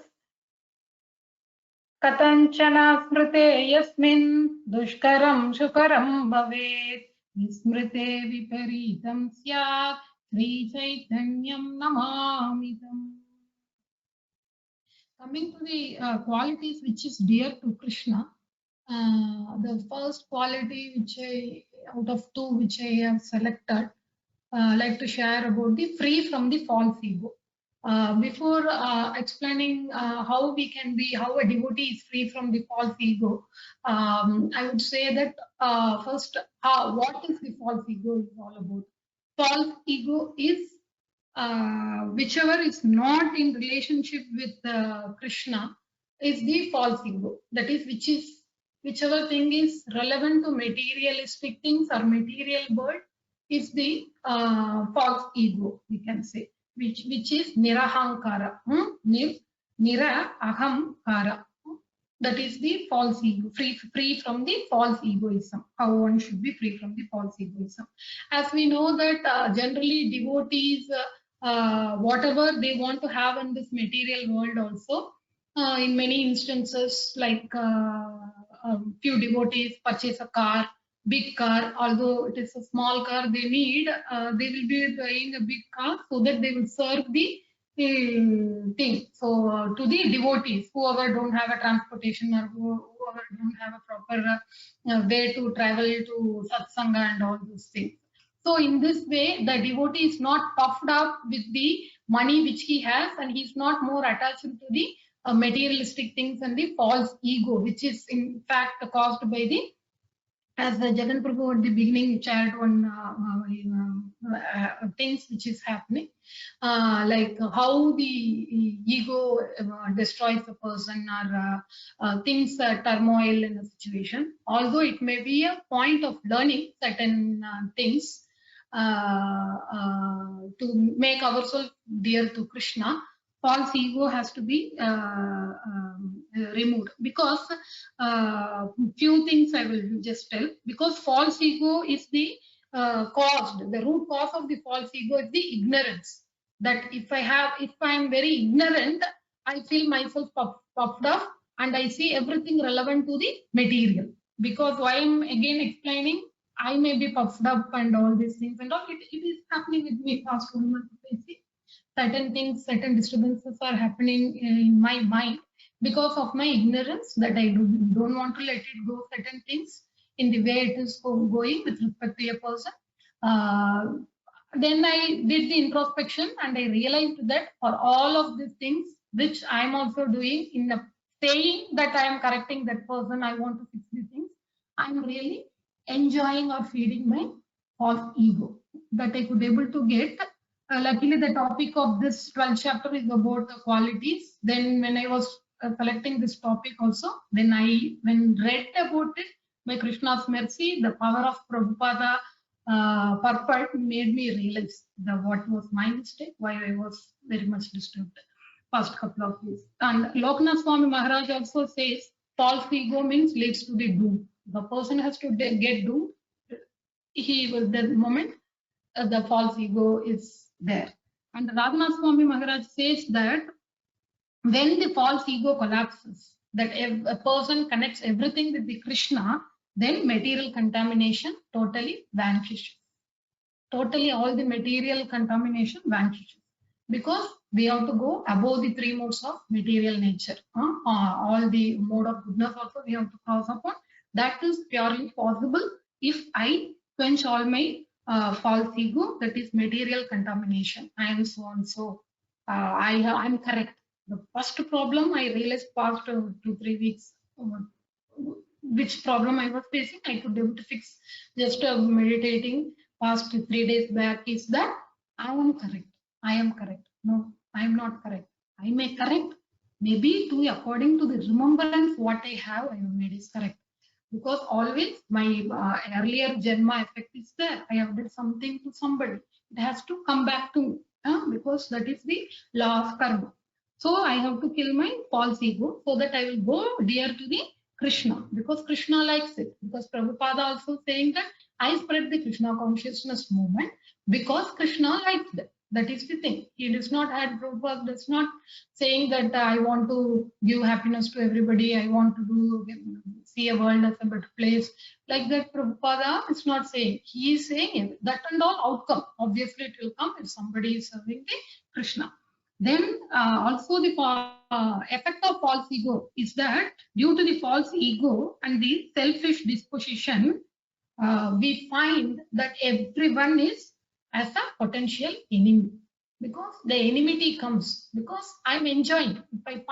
Katanchana smrite yasmin dushkaram shukaram bhavet vismrite viparitam syat Sri Chaitanyam namamitam. Coming to the qualities which is dear to Krishna, the first quality which out of two which I have selected, like to share about the free from the false ego. Before explaining how a devotee is free from the false ego, I would say that first, what is the false ego is all about. False ego is whichever is not in relationship with Krishna is the false ego. That is, whichever thing is relevant to materialistic things or material world is the false ego, we can say, which is nirahankara. Nira ahamkara. That is the false ego, free from the false egoism. How one should be free from the false egoism. As we know that generally devotees, whatever they want to have in this material world also, in many instances, like few devotees purchase a car, big car, although it is a small car they need, they will be buying a big car so that they will serve the thing. So to the devotees, whoever don't have a transportation or whoever don't have a proper way to travel to satsanga and all those things. So in this way, the devotee is not puffed up with the money which he has, and he's not more attached to the materialistic things and the false ego, which is in fact caused by the, as the Jagan Prabhu at the beginning shared one things which is happening, like how the ego destroys a person, or things turmoil in a situation. Although it may be a point of learning certain things to make ourselves dear to Krishna, false ego has to be removed, because few things I will just tell. Because false ego is the the root cause of the false ego is the ignorance. That if I am very ignorant, I feel myself puffed up and I see everything relevant to the material. Because while I'm again explaining, I may be puffed up and all these things and all. It is happening with me past 1 month. Certain things, certain disturbances are happening in my mind because of my ignorance, that I don't want to let it go, certain things in the way it is going with respect to a person. Then I did the introspection and I realized that for all of these things, which I am also doing in the saying that I am correcting that person, I want to fix these things, I am really enjoying or feeding my false ego, that I could able to get. Luckily, the topic of this 12th chapter is about the qualities. Then when I was collecting this topic also, then when read about it, by Krishna's mercy, the power of Prabhupada purport made me realize what was my mistake, why I was very much disturbed past couple of days. And Loknath Swami Maharaj also says, false ego means leads to the doom. The person has to get doomed. He was the moment the false ego is there. And Raghunath Swami Maharaj says that when the false ego collapses, that a person connects everything with the Krishna, then material contamination totally vanishes. Totally all the material contamination vanishes. Because we have to go above the 3 modes of material nature. All the mode of goodness also we have to cross upon. That is purely possible if I quench all my false ego, that is material contamination. I am so and so. I'm correct. The first problem I realized past 2-3 weeks, which problem I was facing, I could be able to fix just meditating past 3 days back, is that I am correct. I am correct. No, I am not correct. I may correct. Maybe to according to the remembrance what I have made is correct. Because always my earlier Janma effect is there. I have done something to somebody. It has to come back to me, because that is the law of karma. So I have to kill my false ego so that I will go dear to the Krishna, because Krishna likes it. Because Prabhupada also saying that I spread the Krishna consciousness movement because Krishna likes it. That is the thing. He does not have, Prabhupada does not saying that I want to give happiness to everybody. I want to see a world as a better place. Like that, Prabhupada is not saying. He is saying that and all outcome. Obviously, it will come if somebody is serving the Krishna. Then also the effect of false ego is that due to the false ego and the selfish disposition, we find that everyone is as a potential enemy, because the enmity comes because I'm enjoying. If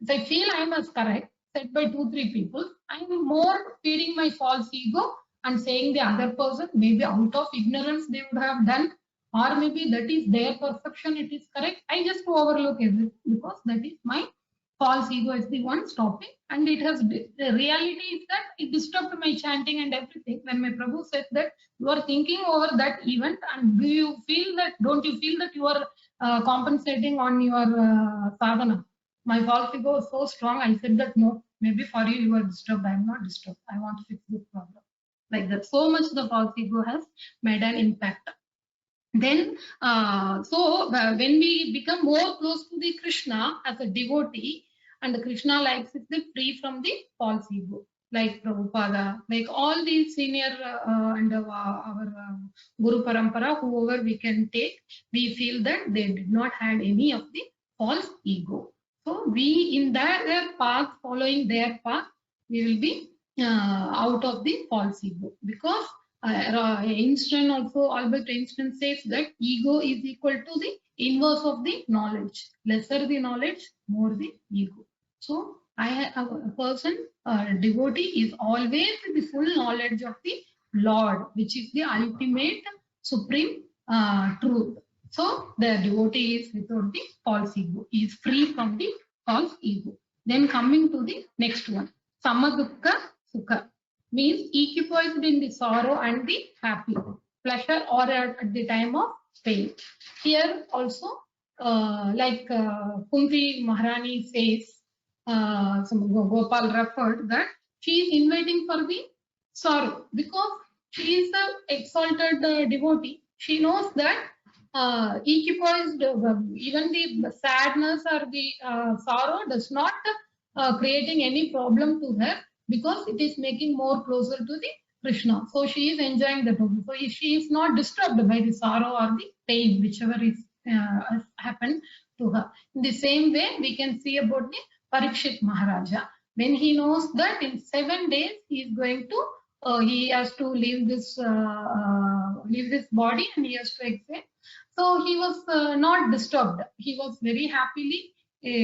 I feel I'm as correct, said by 2-3 people, I'm more feeding my false ego and saying the other person, maybe out of ignorance they would have done, or maybe that is their perception, it is correct. I just overlook everything because that is my false ego is the one stopping, and it has the reality is that it disturbed my chanting and everything. When my Prabhu said that you are thinking over that event, and do you feel that, don't you feel that you are compensating on your sadhana? My false ego was so strong. I said that no, maybe for you, you are disturbed. I am not disturbed. I want to fix this problem. Like that. So much the false ego has made an impact. Then, when we become more close to the Krishna as a devotee, and the Krishna likes it, free from the false ego, like Prabhupada, like all these senior and our Guru Parampara, whoever we can take, we feel that they did not have any of the false ego. So we, in their path, following their path, we will be out of the false ego, because Einstein also, Albert Einstein says that ego is equal to the inverse of the knowledge. Lesser the knowledge, more the ego. So a person, devotee, is always with the full knowledge of the Lord, which is the ultimate supreme truth. So the devotee is without the false ego, is free from the false ego. Then coming to the next one, Samadukka Sukha, means equipoised in the sorrow and the happy, pleasure or at the time of pain. Here also, Kunti Maharani says, Gopal referred that she is inviting for the sorrow, because she is the exalted devotee. She knows that equipoised, even the sadness or the sorrow does not creating any problem to her, because it is making more closer to the Krishna. So she is enjoying the problem. So she is not disturbed by the sorrow or the pain, whichever is has happened to her. In the same way, we can see about the Parikshit Maharaja. When he knows that in 7 days he is going to, he has to leave this body and he has to exit. So he was not disturbed. He was very happily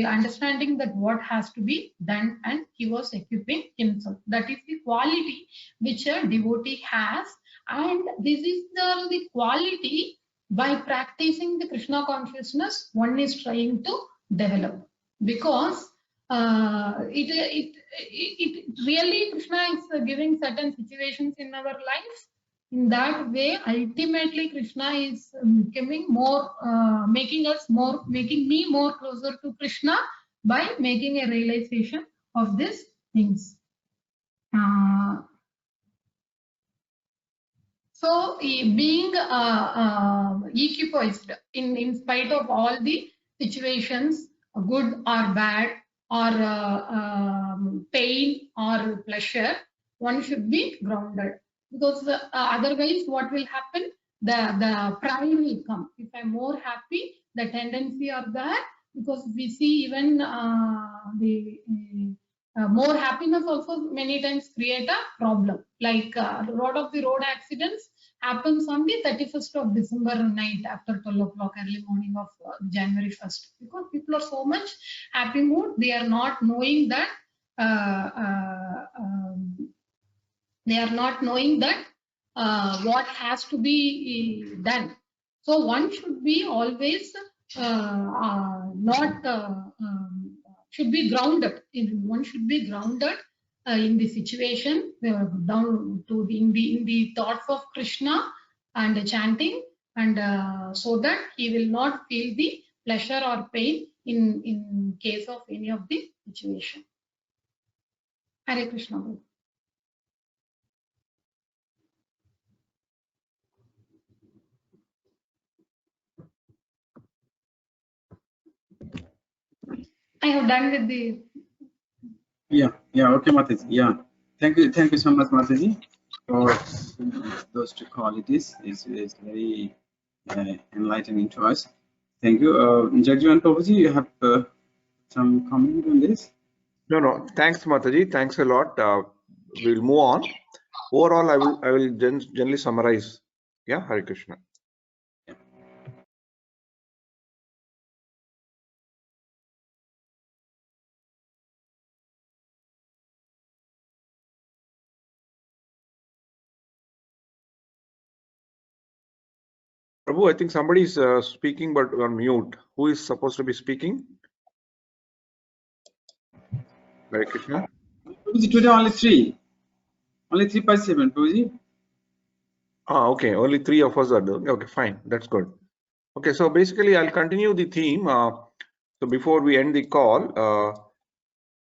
understanding that what has to be done, and he was equipping himself. That is the quality which a devotee has, and this is the quality by practicing the Krishna consciousness one is trying to develop, because it really, Krishna is giving certain situations in our lives. In that way, ultimately Krishna is becoming more, making me more closer to Krishna by making a realization of these things. So being equipoised in spite of all the situations, good or bad, or pain or pleasure, one should be grounded, because otherwise what will happen, the pride will come. If I'm more happy, the tendency are there, because we see even more happiness also many times create a problem, like a lot of the road accidents happens on the 31st of December night after 12 o'clock, early morning of January 1st, because people are so much happy mood, they are not knowing that what has to be done. So one should be always not should be grounded. One should be grounded in the situation, down to in the thoughts of Krishna and chanting, and so that he will not feel the pleasure or pain in case of any of the situation. Hare Krishna. I have done with the. Okay, Mataji. Yeah, thank you so much, Mataji, for those two qualities. It's very enlightening to us. Thank you. Jagjivan Prabhuji, you have some comment on this? No. Thanks, Mataji. Thanks a lot. We'll move on. Overall, I will generally summarize. Yeah, Hare Krishna. Prabhu, I think somebody is speaking but on mute. Who is supposed to be speaking? Hare Krishna. Prabhuji, today only three participants, Prabhuji. Okay, only 3 of us are doing. Okay, fine, that's good. Okay, so basically I'll continue the theme. So before we end the call,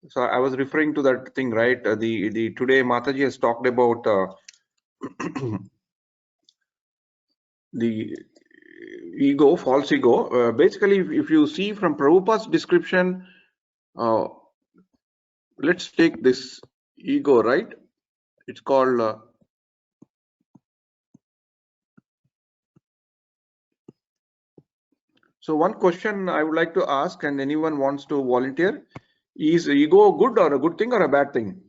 so I was referring to that thing, right? The today Mataji has talked about the ego, false ego. Basically, if you see from Prabhupada's description, let's take this ego, right? It's called so one question I would like to ask, and anyone wants to volunteer, is ego good or a good thing or a bad thing?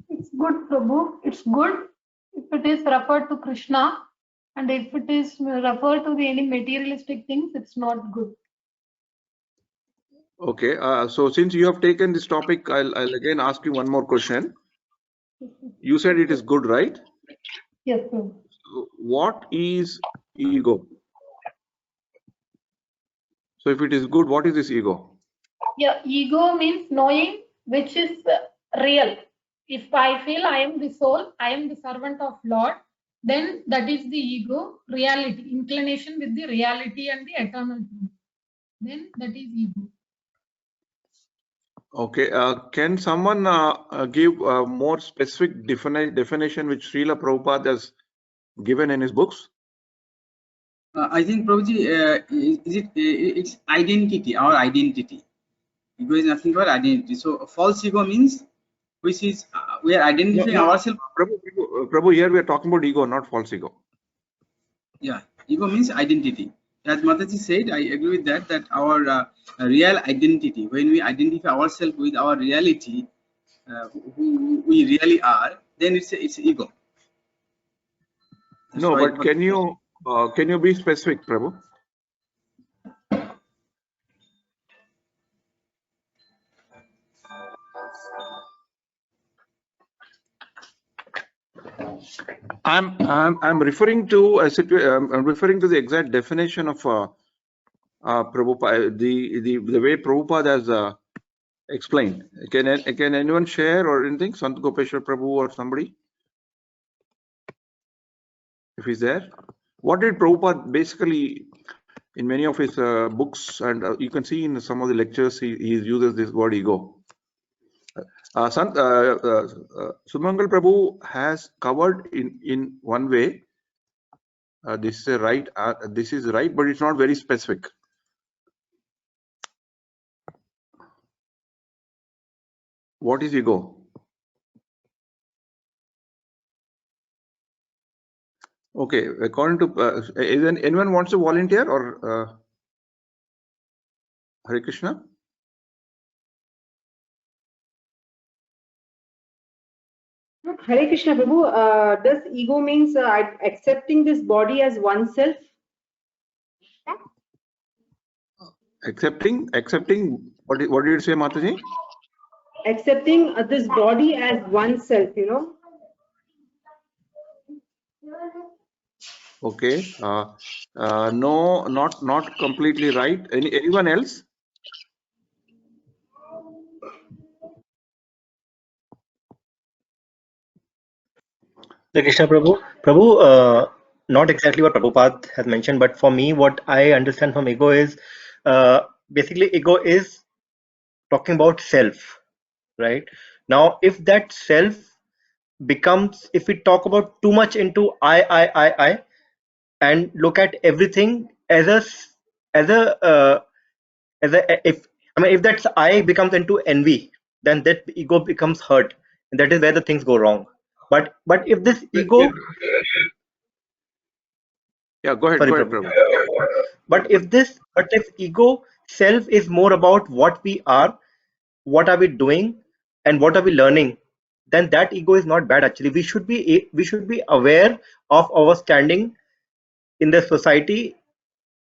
It's good, Prabhu. It's good if it is referred to Krishna, and if it is referred to any materialistic things, it's not good. Okay, so since you have taken this topic, I'll again ask you one more question. You said it is good, right? Yes, Prabhu. So what is ego? So if it is good, what is this ego? Yeah, ego means knowing which is real. If I feel I am the soul, I am the servant of Lord, then that is the ego, reality, inclination with the reality and the eternal truth. Then that is ego. Okay, can someone give a more specific definition which Srila Prabhupada has given in his books? I think, Prabhuji, it's identity, our identity. Ego is nothing but identity. So false ego means which is we are identifying ourselves. Prabhu, here we are talking about ego, not false ego. Yeah, ego means identity. As Mataji said, I agree with that. That our real identity, when we identify ourselves with our reality, who we really are, then it's ego. No, but can you be specific, Prabhu? I'm referring to a situation. I'm referring to the exact definition of Prabhupada, the way Prabhupada has explained. Can anyone share or anything? Sant Gopeshwar Prabhu or somebody, if he's there. What did Prabhupada basically, in many of his books, and you can see in some of the lectures, he uses this word ego. Sumangal Prabhu has covered in one way. This is right. This is right, but it's not very specific. What is ego? Okay, according to anyone wants to volunteer or Hare Krishna? Hare Krishna, Prabhu. Does ego means accepting this body as oneself? Accepting. What did you say, Mataji? Accepting this body as oneself, Okay. No, not completely right. Anyone else? Krishna Prabhu, not exactly what Prabhupada has mentioned, but for me, what I understand from ego is basically ego is talking about self, right? Now, if that self becomes, if we talk about too much into I, and look at everything as a if that I becomes into envy, then that ego becomes hurt, and that is where the things go wrong. But if this ego, yeah, go ahead, Prabhu. But if ego self is more about what we are, what are we doing, and what are we learning, then that ego is not bad. Actually, we should be aware of our standing in the society,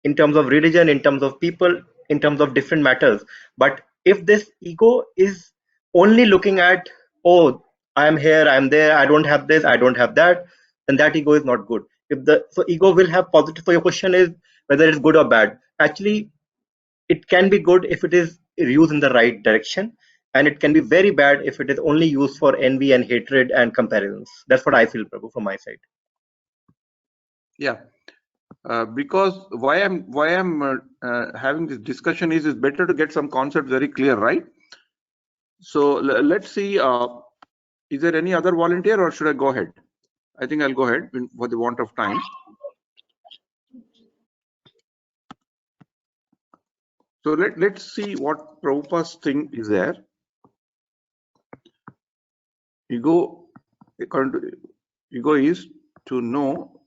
in terms of religion, in terms of people, in terms of different matters. But if this ego is only looking at, oh, I am here, I am there, I don't have this, I don't have that, then that ego is not good. So ego will have positive. So your question is whether it's good or bad. Actually, it can be good if it is used in the right direction, and it can be very bad if it is only used for envy and hatred and comparisons. That's what I feel, Prabhu, from my side. Yeah. Because why I'm having this discussion is better to get some concepts very clear, right? So let's see. Is there any other volunteer, or should I go ahead? I think I'll go ahead for the want of time. So let's see what Prabhupada's thing is there. Ego is to know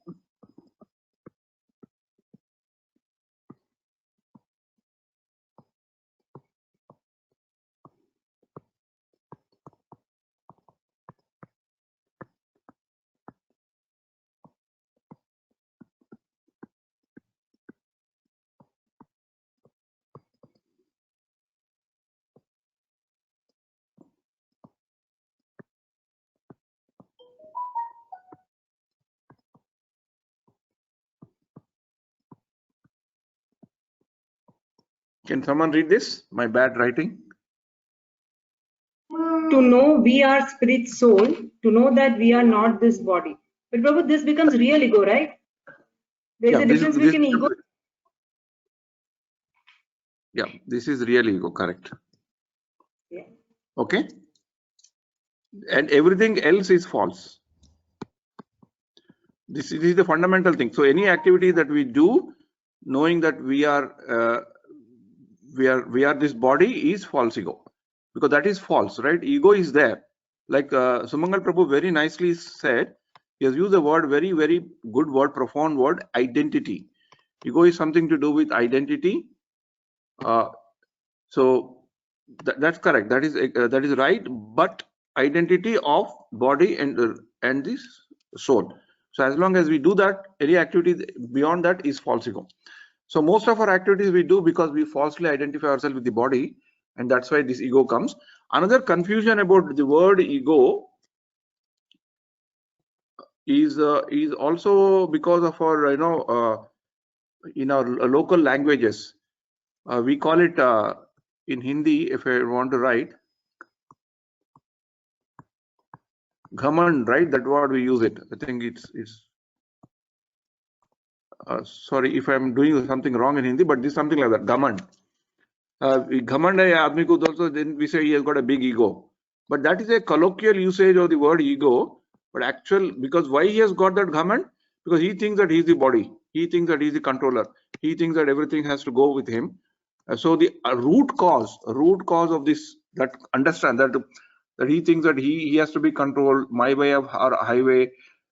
Can someone read this? My bad writing. To know we are spirit soul, to know that we are not this body. But Prabhu, this becomes real ego, right? There's a difference between ego. Yeah, this is real ego, correct. Yeah. Okay. And everything else is false. This is the fundamental thing. So any activity that we do, knowing that we are this body, is false ego, because that is false, right? Ego is there. Like Sumangal Prabhu very nicely said, he has used a word, very, very good word, profound word, identity. Ego is something to do with identity. So that's correct. That is right. But identity of body and this soul. So as long as we do that, any activity beyond that is false ego. So most of our activities we do because we falsely identify ourselves with the body, and that's why this ego comes. Another confusion about the word ego is also because of our in our local languages, we call it in Hindi, if I want to write, ghamand, right? That word we use it. I think it's sorry if I'm doing something wrong in Hindi, but this is something like that, ghamand. Ghamand hai aadmi ko also, then we say he has got a big ego. But that is a colloquial usage of the word ego. But because why he has got that ghamand? Because he thinks that he is the body. He thinks that he is the controller. He thinks that everything has to go with him. So the root cause of this, that understand that he thinks that he has to be controlled. My way or highway,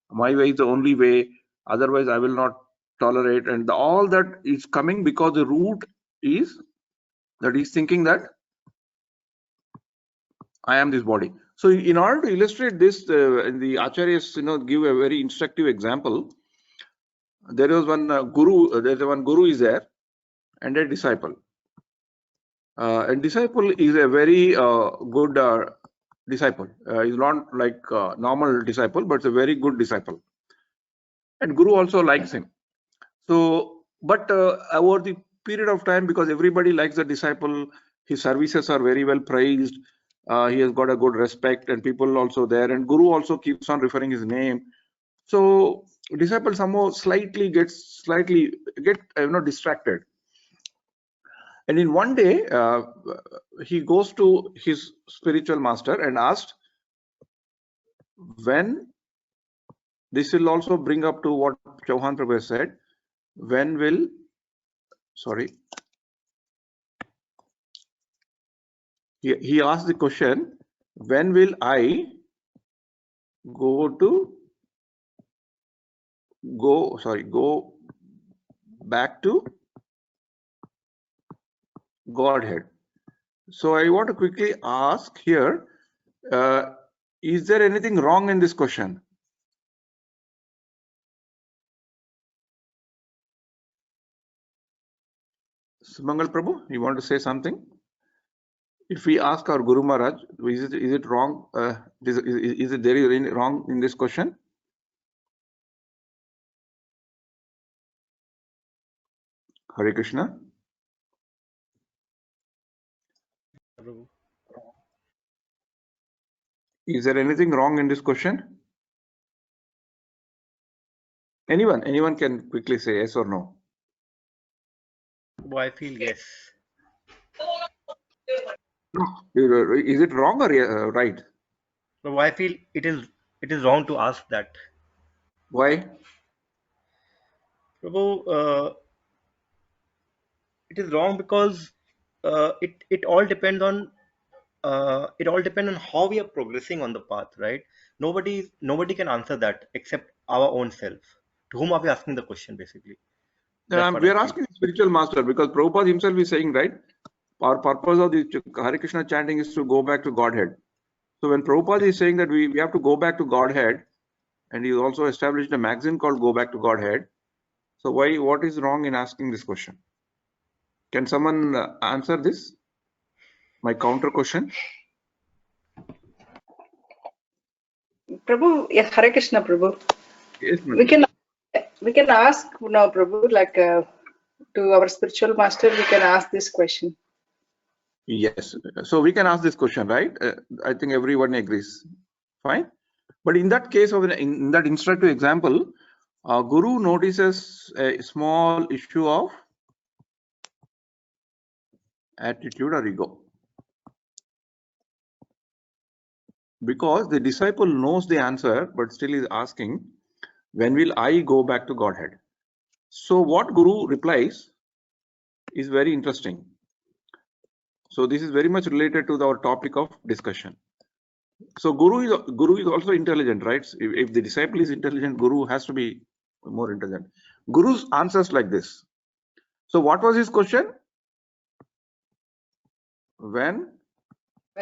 my way is the only way. Otherwise, I will not tolerate. And all that is coming because the root is that he's thinking that I am this body. So in order to illustrate this, the acharyas give a very instructive example. There was one guru. There's one guru is there, and a disciple. And disciple is a very good disciple. He's not like normal disciple, but it's a very good disciple. And guru also likes him. So, but over the period of time, because everybody likes the disciple, his services are very well praised. He has got a good respect, and people also there. And guru also keeps on referring his name. So disciple somehow slightly get distracted. And in one day, he goes to his spiritual master and asked, when, this will also bring up to what Chauhan Prabhu said, when will, sorry, he asked the question, when will I go back to Godhead? So I want to quickly ask here, is there anything wrong in this question? Sumangal Prabhu, you want to say something? If we ask our Guru Maharaj, is it wrong? Is it there any wrong in this question? Hare Krishna. Is there anything wrong in this question? Anyone can quickly say yes or no. Oh, I feel yes. Is it wrong or right? No, I feel it is wrong to ask that. Why? Prabhu, it is wrong because it all depends on how we are progressing on the path, right? Nobody can answer that except our own self. To whom are we asking the question, basically? That's what We I are feel. asking the spiritual master, because Prabhupada himself is saying, right, our purpose of the Hare Krishna chanting is to go back to Godhead. So when Prabhupada is saying that we have to go back to Godhead, and he also established a magazine called Go Back to Godhead. So what is wrong in asking this question? Can someone answer this? My counter question. Prabhu, yeah, Hare Krishna, Prabhu. Yes, We can ask now, Prabhu, like to our spiritual master, we can ask this question. Yes. So we can ask this question, right? I think everyone agrees. Fine. But in that case of in that instructive example, Guru notices a small issue of attitude or ego, because the disciple knows the answer but still is asking, when will I go back to Godhead? So what Guru replies is very interesting. So this is very much related to our topic of discussion. So Guru is also intelligent, right? If the disciple is intelligent, Guru has to be more intelligent. Guru answers like this. So what was his question? When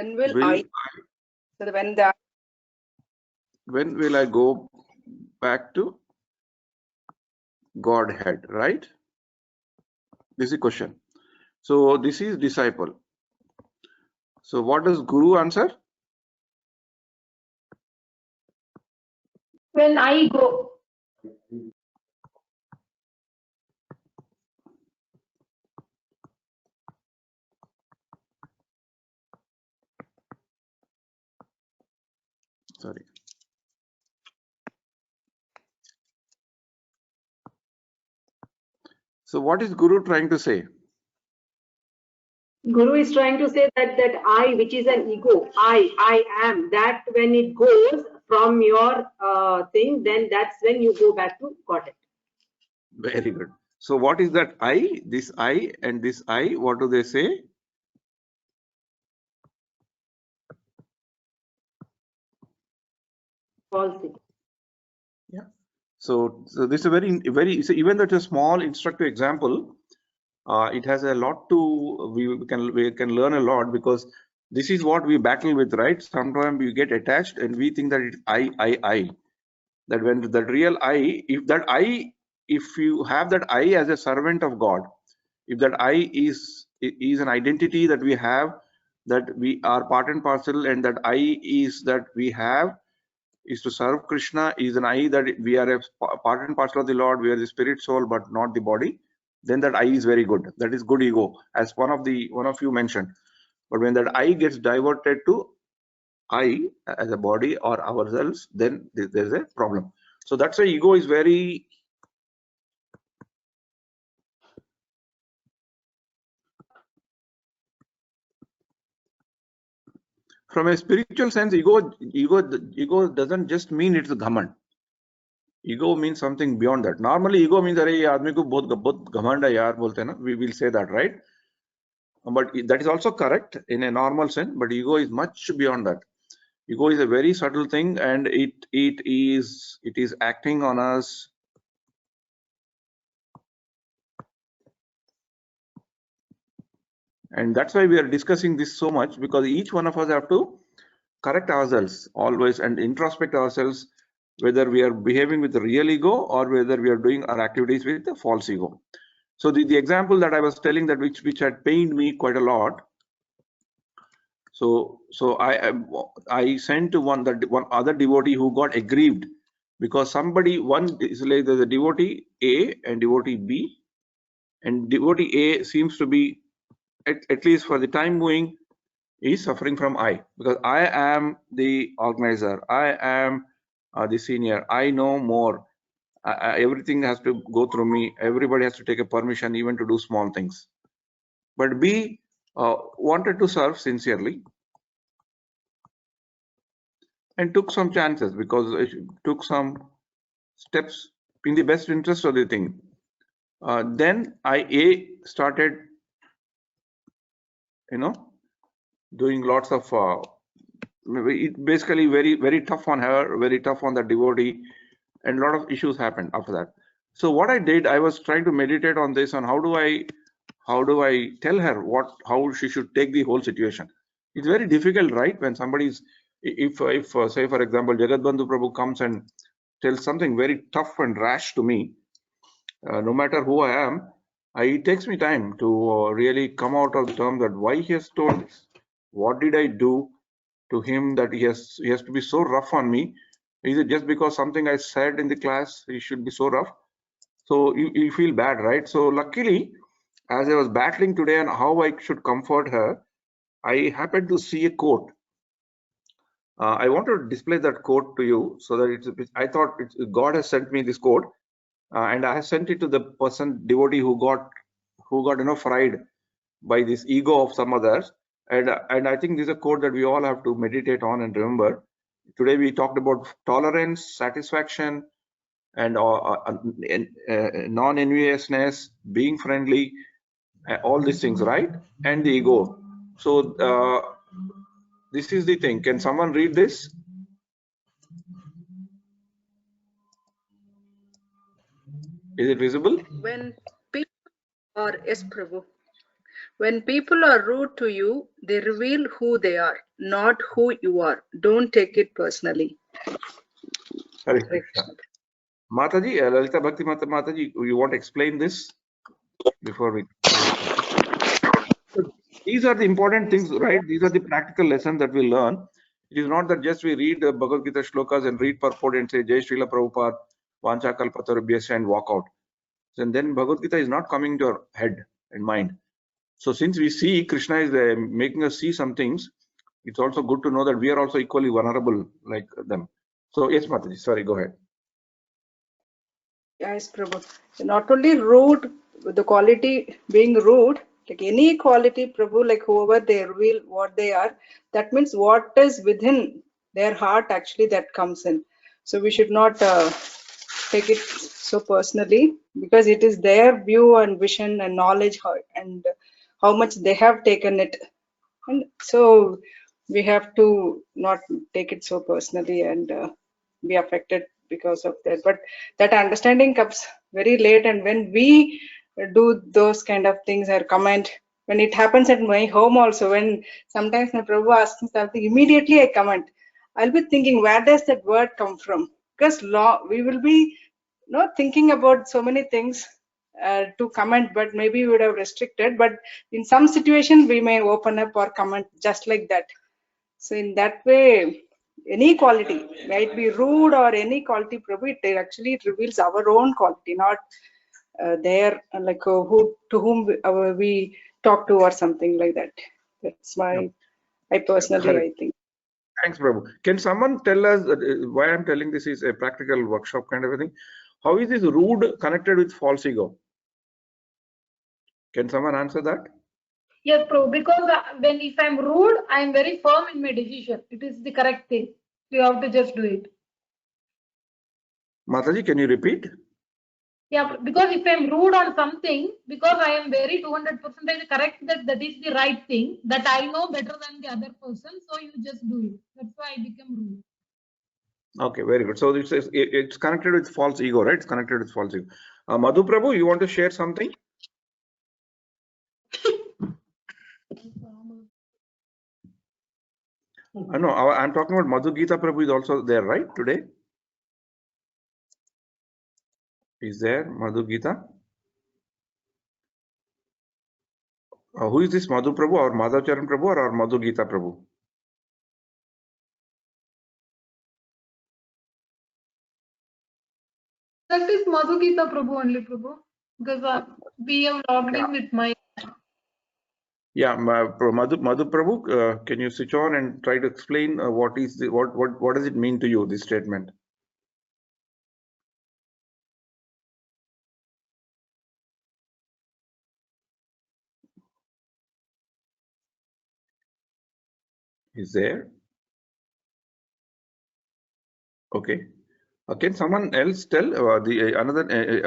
will I go back to Godhead, right? This is the question. So this is disciple. So what does Guru answer? When I go. Sorry. So what is Guru trying to say? Guru is trying to say that I, which is an ego, I am, that when it goes from your thing, then that's when you go back to Godhead. Very good. So what is that I? This I and this I, what do they say? False. Yeah. So this is a very so even that a small instructive example, it has a lot to we can learn a lot, because this is what we battle with, right? Sometimes we get attached and we think that it's I. That when the real I, if you have that I as a servant of God, if that I is an identity that we have, that we are part and parcel, and that I is that we have is to serve Krishna, is an I that we are a part and parcel of the Lord, we are the spirit soul but not the body, then that I is very good. That is good ego, as one of you mentioned. But when that I gets diverted to I as a body or ourselves, then there's a problem. So that's why ego is very from a spiritual sense. Ego doesn't just mean it's a ghaman. Ego means something beyond that. Normally ego means अरे आदमी को बहुत घमंड है यार बोलते हैं ना, we will say that, right? But that is also correct in a normal sense, but ego is much beyond that. Ego is a very subtle thing, and it is acting on us. And that's why we are discussing this so much, because each one of us have to correct ourselves always and introspect ourselves, whether we are behaving with the real ego or whether we are doing our activities with the false ego. So the example that I was telling, that which had pained me quite a lot. So I sent to one other devotee who got aggrieved because somebody, one is like there's a devotee A and devotee B, And devotee A seems to be, at least for the time being, is suffering from I, because I am the organizer, I am the senior, I know more. Everything has to go through me. Everybody has to take a permission, even to do small things. But B wanted to serve sincerely and took some chances, because it took some steps in the best interest of the thing. Then A started, doing lots of basically very tough on her, very tough on the devotee, and a lot of issues happened after that. So what I did, I was trying to meditate on this, on how do I tell her how she should take the whole situation. It's very difficult, right? When somebody's, if say for example Jagatbandhu Prabhu comes and tells something very tough and rash to me, no matter who I am, it takes me time to really come out of the term that why he has told this. What did I do to him that he has to be so rough on me? Is it just because something I said in the class he should be so rough? So you feel bad, right? So luckily, as I was battling today on how I should comfort her, I happened to see a quote. I want to display that quote to you, so that I thought God has sent me this quote, and I have sent it to the person, devotee, who got fried by this ego of some others. And I think this is a quote that we all have to meditate on and remember. Today we talked about tolerance, satisfaction, and non-enviousness, being friendly, all these things, right? And the ego. So this is the thing. Can someone read this? Is it visible? When people are, yes, Prabhu. When people are rude to you, they reveal who they are, not who you are. Don't take it personally. Hare Krishna. Mataji, Lalita Bhakti Mataji, you want to explain this before we? These are the important things, right? These are the practical lessons that we learn. It is not that just we read the Bhagavad Gita shlokas and read purport and say Jai Srila Prabhupada, Vancha Kalpatarubhyasya and walk out. And then Bhagavad Gita is not coming to our head and mind. So since we see Krishna is making us see some things, it's also good to know that we are also equally vulnerable like them. So yes, Mataji, sorry, go ahead. Yes, Prabhu. Not only rude, the quality being rude, like any quality, Prabhu, like whoever they reveal what they are, that means what is within their heart actually that comes in. So we should not take it so personally, because it is their view and vision and knowledge and how much they have taken it. And so we have to not take it so personally and be affected because of that. But that understanding comes very late, and when we do those kind of things or comment, when it happens at my home also, when sometimes my Prabhu asks me something, immediately I comment. I'll be thinking, where does that word come from? Because we will be not thinking about so many things to comment, but maybe we would have restricted. But in some situation, we may open up or comment just like that. So in that way, any quality, might be rude or any quality, Prabhu, it actually reveals our own quality, not their like to whom we talk to or something like that. That's my, I personally, I think. Thanks, Prabhu. Can someone tell us why I'm telling this is a practical workshop kind of a thing? How is this rude connected with false ego? Can someone answer that? Yes, Prabhu, because if I'm rude, I'm very firm in my decision. It is the correct thing. You have to just do it. Mataji, can you repeat? Yeah, because if I'm rude on something, because I am very 200% correct that is the right thing, that I know better than the other person, so you just do it. That's why I become rude. Okay, very good. So it's connected with false ego, right? It's connected with false ego. Madhu Prabhu, you want to share something? No, I'm talking about Madhu Gita Prabhu is also there, right, today? Is there Madhu Gita? Who is this Madhu Prabhu, or Madhavcharan Prabhu, or Madhu Gita Prabhu? That is Madhu Gita Prabhu only, Prabhu. Because we have logged in with my. Yeah, Madhu Prabhu, can you switch on and try to explain what does it mean to you, this statement? Is there? Okay. Can someone else tell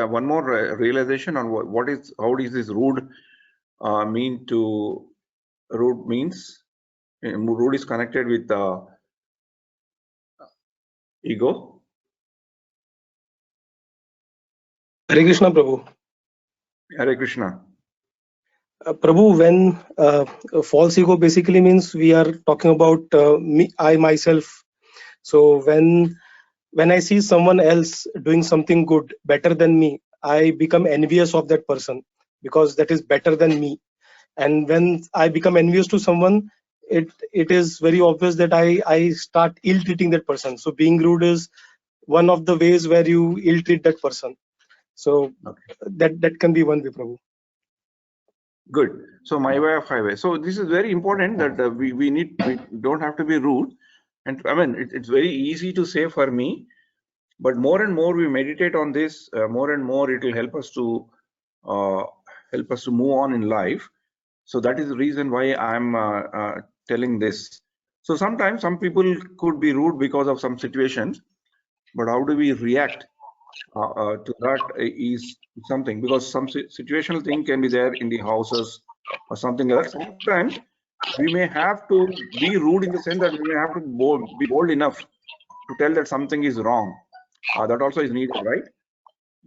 one more realization on how is this rude mean to rude means? Rude is connected with ego. Hare Krishna, Prabhu. Hare Krishna. Prabhu, when false ego basically means we are talking about me, I myself. So when I see someone else doing something good, better than me, I become envious of that person because that is better than me. And when I become envious to someone, it is very obvious that I start ill-treating that person. So being rude is one of the ways where you ill-treat that person. So that can be one way, Prabhu. Good. So my way of highway. So this is very important that we don't have to be rude. And I mean, it's very easy to say for me, but more and more we meditate on this, more and more it will help us to move on in life. So that is the reason why I'm telling this. So sometimes some people could be rude because of some situations, but how do we react to that is something, because some situational thing can be there in the houses or something like that. Sometimes we may have to be rude in the sense that we may have to be bold enough to tell that something is wrong. That also is needed, right?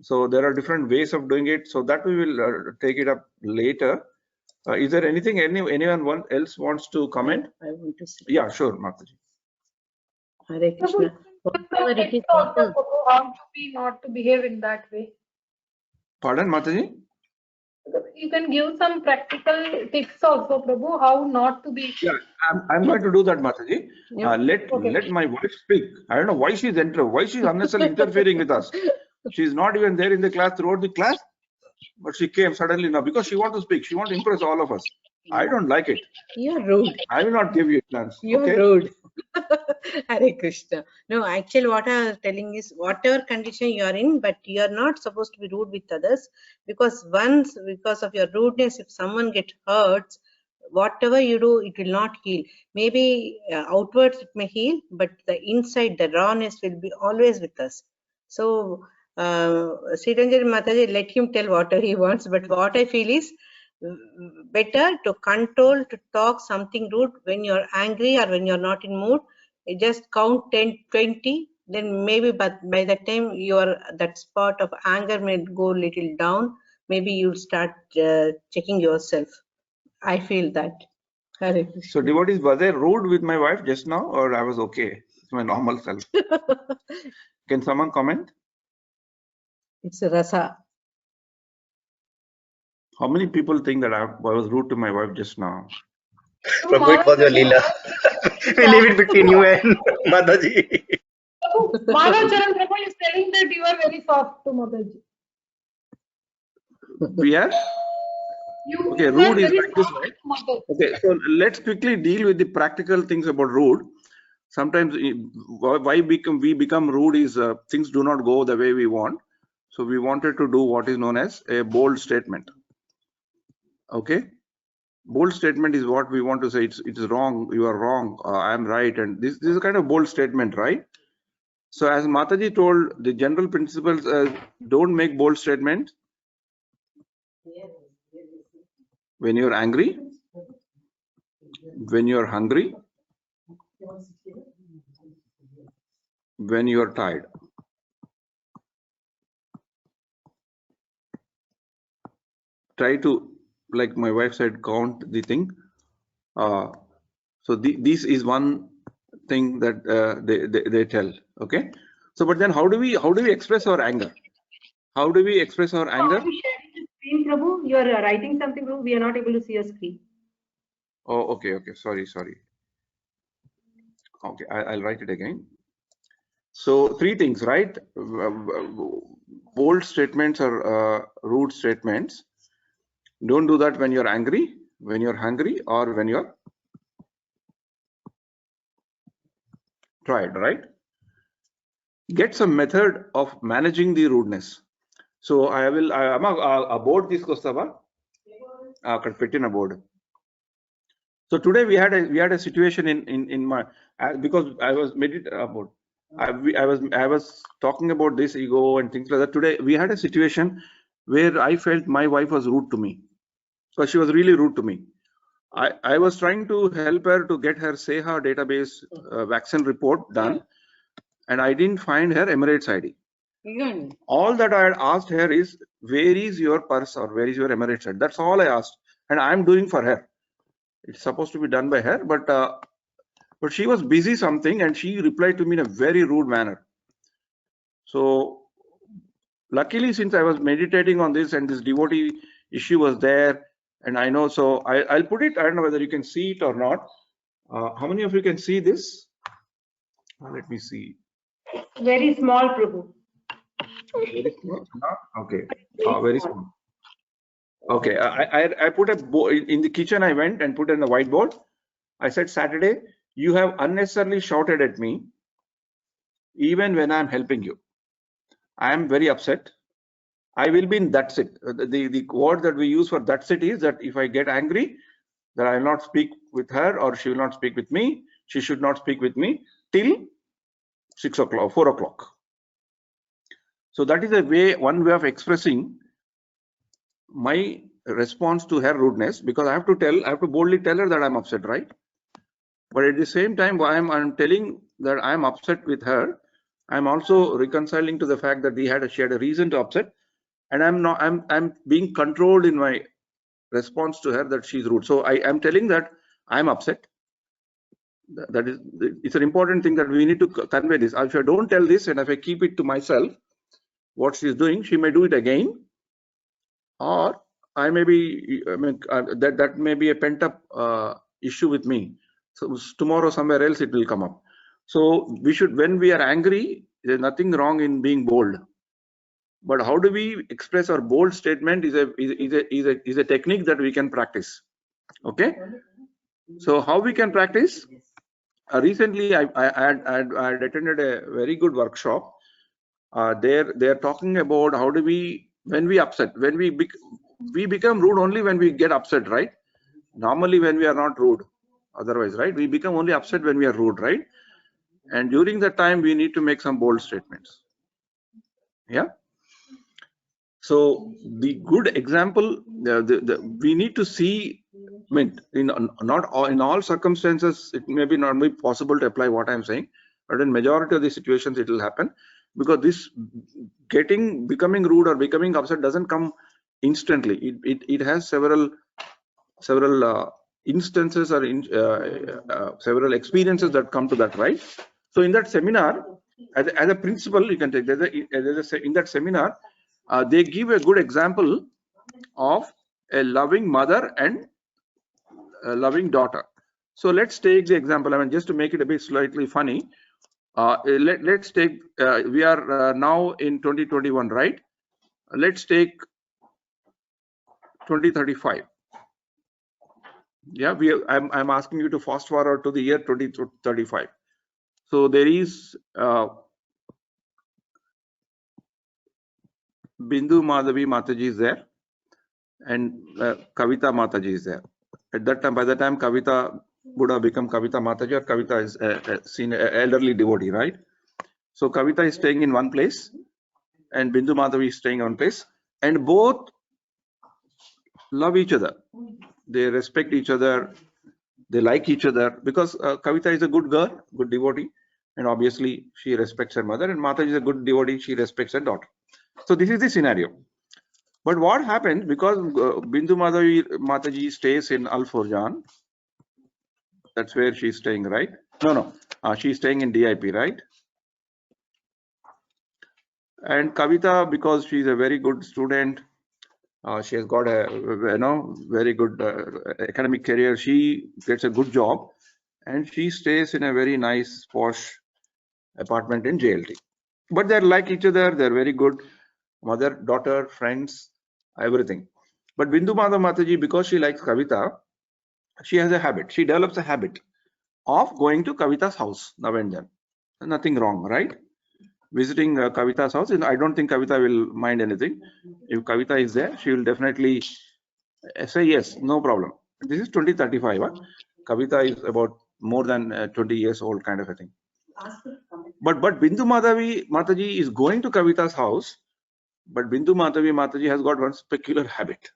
So there are different ways of doing it. So that we will take it up later. Is there anything anyone else wants to comment? I want to say. Yeah, sure, Mataji. Hare Krishna. How to be not to behave in that way. Pardon, Mataji? You can give some practical tips also, Prabhu, how not to be. Yeah, I'm going to do that, Mataji. Yeah. Let my wife speak. I don't know why she's unnecessarily interfering with us. She's not even there in the class throughout the class, but she came suddenly now because she wants to speak. She wants to impress all of us. I don't like it. You're rude. I will not give you a chance. You're rude. Hare Krishna. No, actually what I was telling is whatever condition you are in, but you are not supposed to be rude with others, because because of your rudeness, if someone gets hurt, whatever you do, it will not heal. Maybe outwards it may heal, but the inside, the rawness will be always with us. So Sriranjani Mataji, let him tell whatever he wants, but what I feel is better to control, to talk something rude when you're angry or when you're not in mood. You just count 10, 20, then maybe by that time that spot of anger may go little down. Maybe you'll start checking yourself. I feel that. Hare Krishna. So devotees, was I rude with my wife just now, or I was okay? It's my normal self. Can someone comment? It's a rasa. How many people think that I was rude to my wife just now? Prabhu, it was your Leela. We leave it between you and Mataji. Madhav Charan Prabhu is telling that you are very soft to Mataji. We are? Okay, rude is like this, right? Okay, so let's quickly deal with the practical things about rude. Sometimes why we become rude is things do not go the way we want. So we wanted to do what is known as a bold statement. Okay, bold statement is what we want to say. It's wrong, you are wrong, I am right, and this is a kind of bold statement, right? So as Mataji told, the general principles, don't make bold statements when you're angry, when you're hungry, when you're tired. Try to, like my wife said, count the thing. So this is one thing that they tell. Okay. So, but then how do we express our anger? How do we express our anger? Are you sharing the screen, Prabhu? You are writing something, Prabhu. We are not able to see your screen. Oh, okay. Sorry. Okay, I'll write it again. So 3 things, right? Bold statements or rude statements. Don't do that when you're angry, when you're hungry, or when you're tired, right? Get some method of managing the rudeness. So I am aboard this Kostava. పెట్టిన board. So today we had a situation in my because I was about I was talking about this ego and things like that. Today we had a situation where I felt my wife was rude to me. So she was really rude to me. I was trying to help her to get her SEHA database vaccine report done, and I didn't find her Emirates ID. All that I had asked her is, where is your purse or where is your Emirates ID? That's all I asked, and I'm doing for her. It's supposed to be done by her, but she was busy something, and she replied to me in a very rude manner. So luckily, since I was meditating on this and this devotee issue was there, and I know, so I'll put it. I don't know whether you can see it or not. How many of you can see this? Let me see. Very small, Prabhu. Very small? Okay. Very small. Okay. I put a in the kitchen. I went and put in the whiteboard. I said, Saturday, you have unnecessarily shouted at me, even when I'm helping you. I am very upset. I will be in that's it. The word that we use for that's it is that if I get angry, that I will not speak with her, or she will not speak with me. She should not speak with me till 6 o'clock, 4 o'clock. So that is one way of expressing my response to her rudeness, because I have to boldly tell her that I'm upset, right? But at the same time, I'm telling that I'm upset with her, I'm also reconciling to the fact that she had a reason to upset, and I'm being controlled in my response to her that she's rude. So I am telling that I'm upset. That is, it's an important thing that we need to convey this. If I don't tell this, and if I keep it to myself, what she's doing, she may do it again, or I may be, that may be a pent-up issue with me. So tomorrow somewhere else it will come up. So we should, when we are angry, there's nothing wrong in being bold. But how do we express our bold statement is a technique that we can practice. Okay. So how we can practice? Recently, I had attended a very good workshop. They're talking about how do we, when we upset, when we become rude only when we get upset, right? Normally when we are not rude, otherwise, right? We become only upset when we are rude, right? And during that time, we need to make some bold statements. Yeah. So the good example, we need to see, I mean, not in all circumstances, it may be not be possible to apply what I'm saying, but in majority of the situations, it will happen, because this becoming rude or becoming upset doesn't come instantly. It has several instances or several experiences that come to that, right? So in that seminar, as a principle, you can take in that seminar, they give a good example of a loving mother and a loving daughter. So let's take the example. I mean, just to make it a bit slightly funny, let's take, we are now in 2021, right? Let's take 2035. Yeah, I'm asking you to fast forward to the year 2035. So there is Bindu Madhavi Mataji is there, and Kavita Mataji is there. At that time, by the time Kavita would have become Kavita Mataji, or Kavita is an elderly devotee, right? So Kavita is staying in one place, and Bindu Madhavi is staying in one place, and both love each other. They respect each other. They like each other, because Kavita is a good girl, good devotee, and obviously she respects her mother, and Mataji is a good devotee, she respects her daughter. So this is the scenario. But what happens, because Bindu Mataji stays in Al Furjan, that's where she's staying, right? No, she's staying in DIP, right? And Kavita, because she's a very good student, she has got a very good academic career. She gets a good job, and she stays in a very nice posh apartment in JLT. But they're like each other. They're very good mother, daughter, friends, everything. But Bindu Madhav Mataji, because she likes Kavita, she has a habit. She develops a habit of going to Kavita's house now and then. Nothing wrong, right? Visiting Kavita's house. I don't think Kavita will mind anything. If Kavita is there, she will definitely say yes, no problem. This is 2035. Huh? Kavita is about more than 20 years old, kind of a thing. But Bindu Mataji is going to Kavita's house. But Bindu Mataji has got one peculiar habit.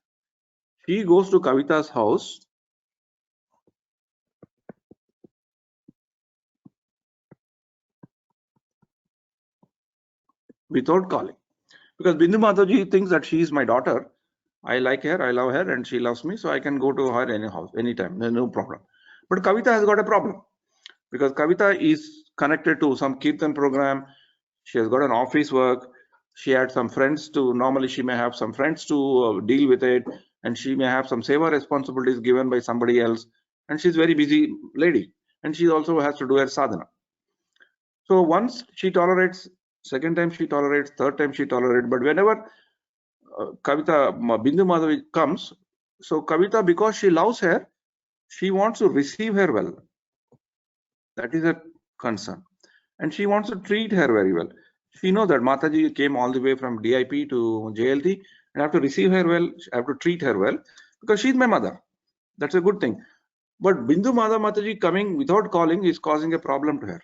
She goes to Kavita's house without calling, because Bindu Mataji thinks that she is my daughter. I like her, I love her, and she loves me, so I can go to her anytime. There's no problem. But Kavita has got a problem, because Kavita is connected to some Kirtan program. She has got an office work. She had some friends to, normally she may have some friends to deal with it, and she may have some seva responsibilities given by somebody else. And she's a very busy lady, and she also has to do her sadhana. So once she tolerates, second time she tolerates, third time she tolerates, but whenever Kavita, Bindu Madhavi comes, so Kavita, because she loves her, she wants to receive her well. That is a concern. And she wants to treat her very well. She knows that Mataji came all the way from DIP to JLT, and I have to receive her well, I have to treat her well, because she's my mother. That's a good thing. But Bindu Madhav Mataji coming without calling is causing a problem to her.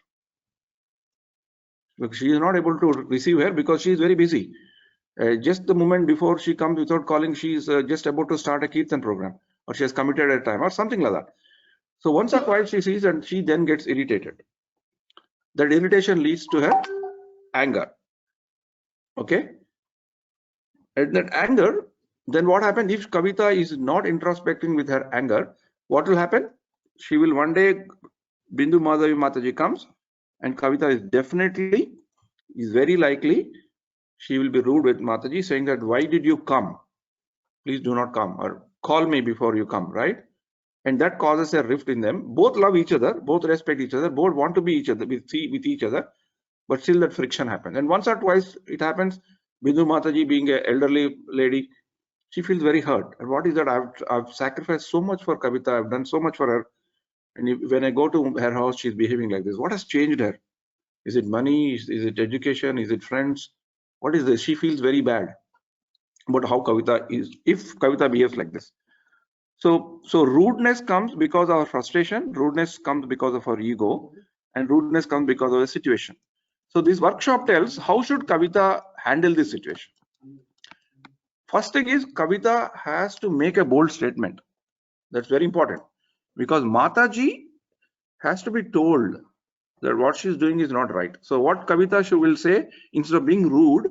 Because she is not able to receive her because she is very busy. Just the moment before she comes without calling, she is just about to start a Kirtan program, or she has committed a time or something like that. So once or twice she sees, and she then gets irritated. That irritation leads to her anger. Okay. And that anger, then what happens if Kavita is not introspecting with her anger? What will happen? She will one day, Bindu Madhavi Mataji comes, and Kavita is definitely, is very likely, she will be rude with Mataji, saying that, why did you come? Please do not come, or call me before you come, right? And that causes a rift in them. Both love each other, both respect each other, both want to be each other, with each other, but still that friction happens. And once or twice it happens, Bindu Mataji being an elderly lady, she feels very hurt. And what is that? I've sacrificed so much for Kavita, I've done so much for her. And when I go to her house, she's behaving like this. What has changed her? Is it money? Is it education? Is it friends? What is this? She feels very bad about how Kavita is, if Kavita behaves like this. So rudeness comes because of our frustration, rudeness comes because of our ego, and rudeness comes because of the situation. So this workshop tells how should Kavita handle this situation. First thing is, Kavita has to make a bold statement. That's very important, because Mataji has to be told that what she's doing is not right. So what Kavita will say, instead of being rude,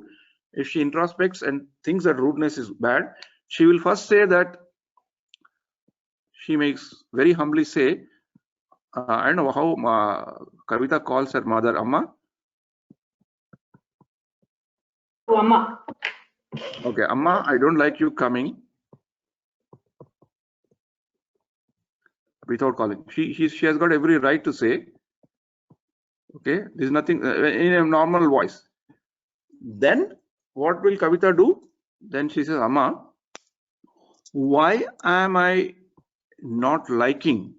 if she introspects and thinks that rudeness is bad, she will first say that, she makes very humbly say, I don't know how Kavita calls her mother Amma. Oh, Amma. Okay, Amma, I don't like you coming without calling. She has got every right to say, okay, there's nothing in a normal voice. Then what will Kavita do? Then she says, Amma, why am I not liking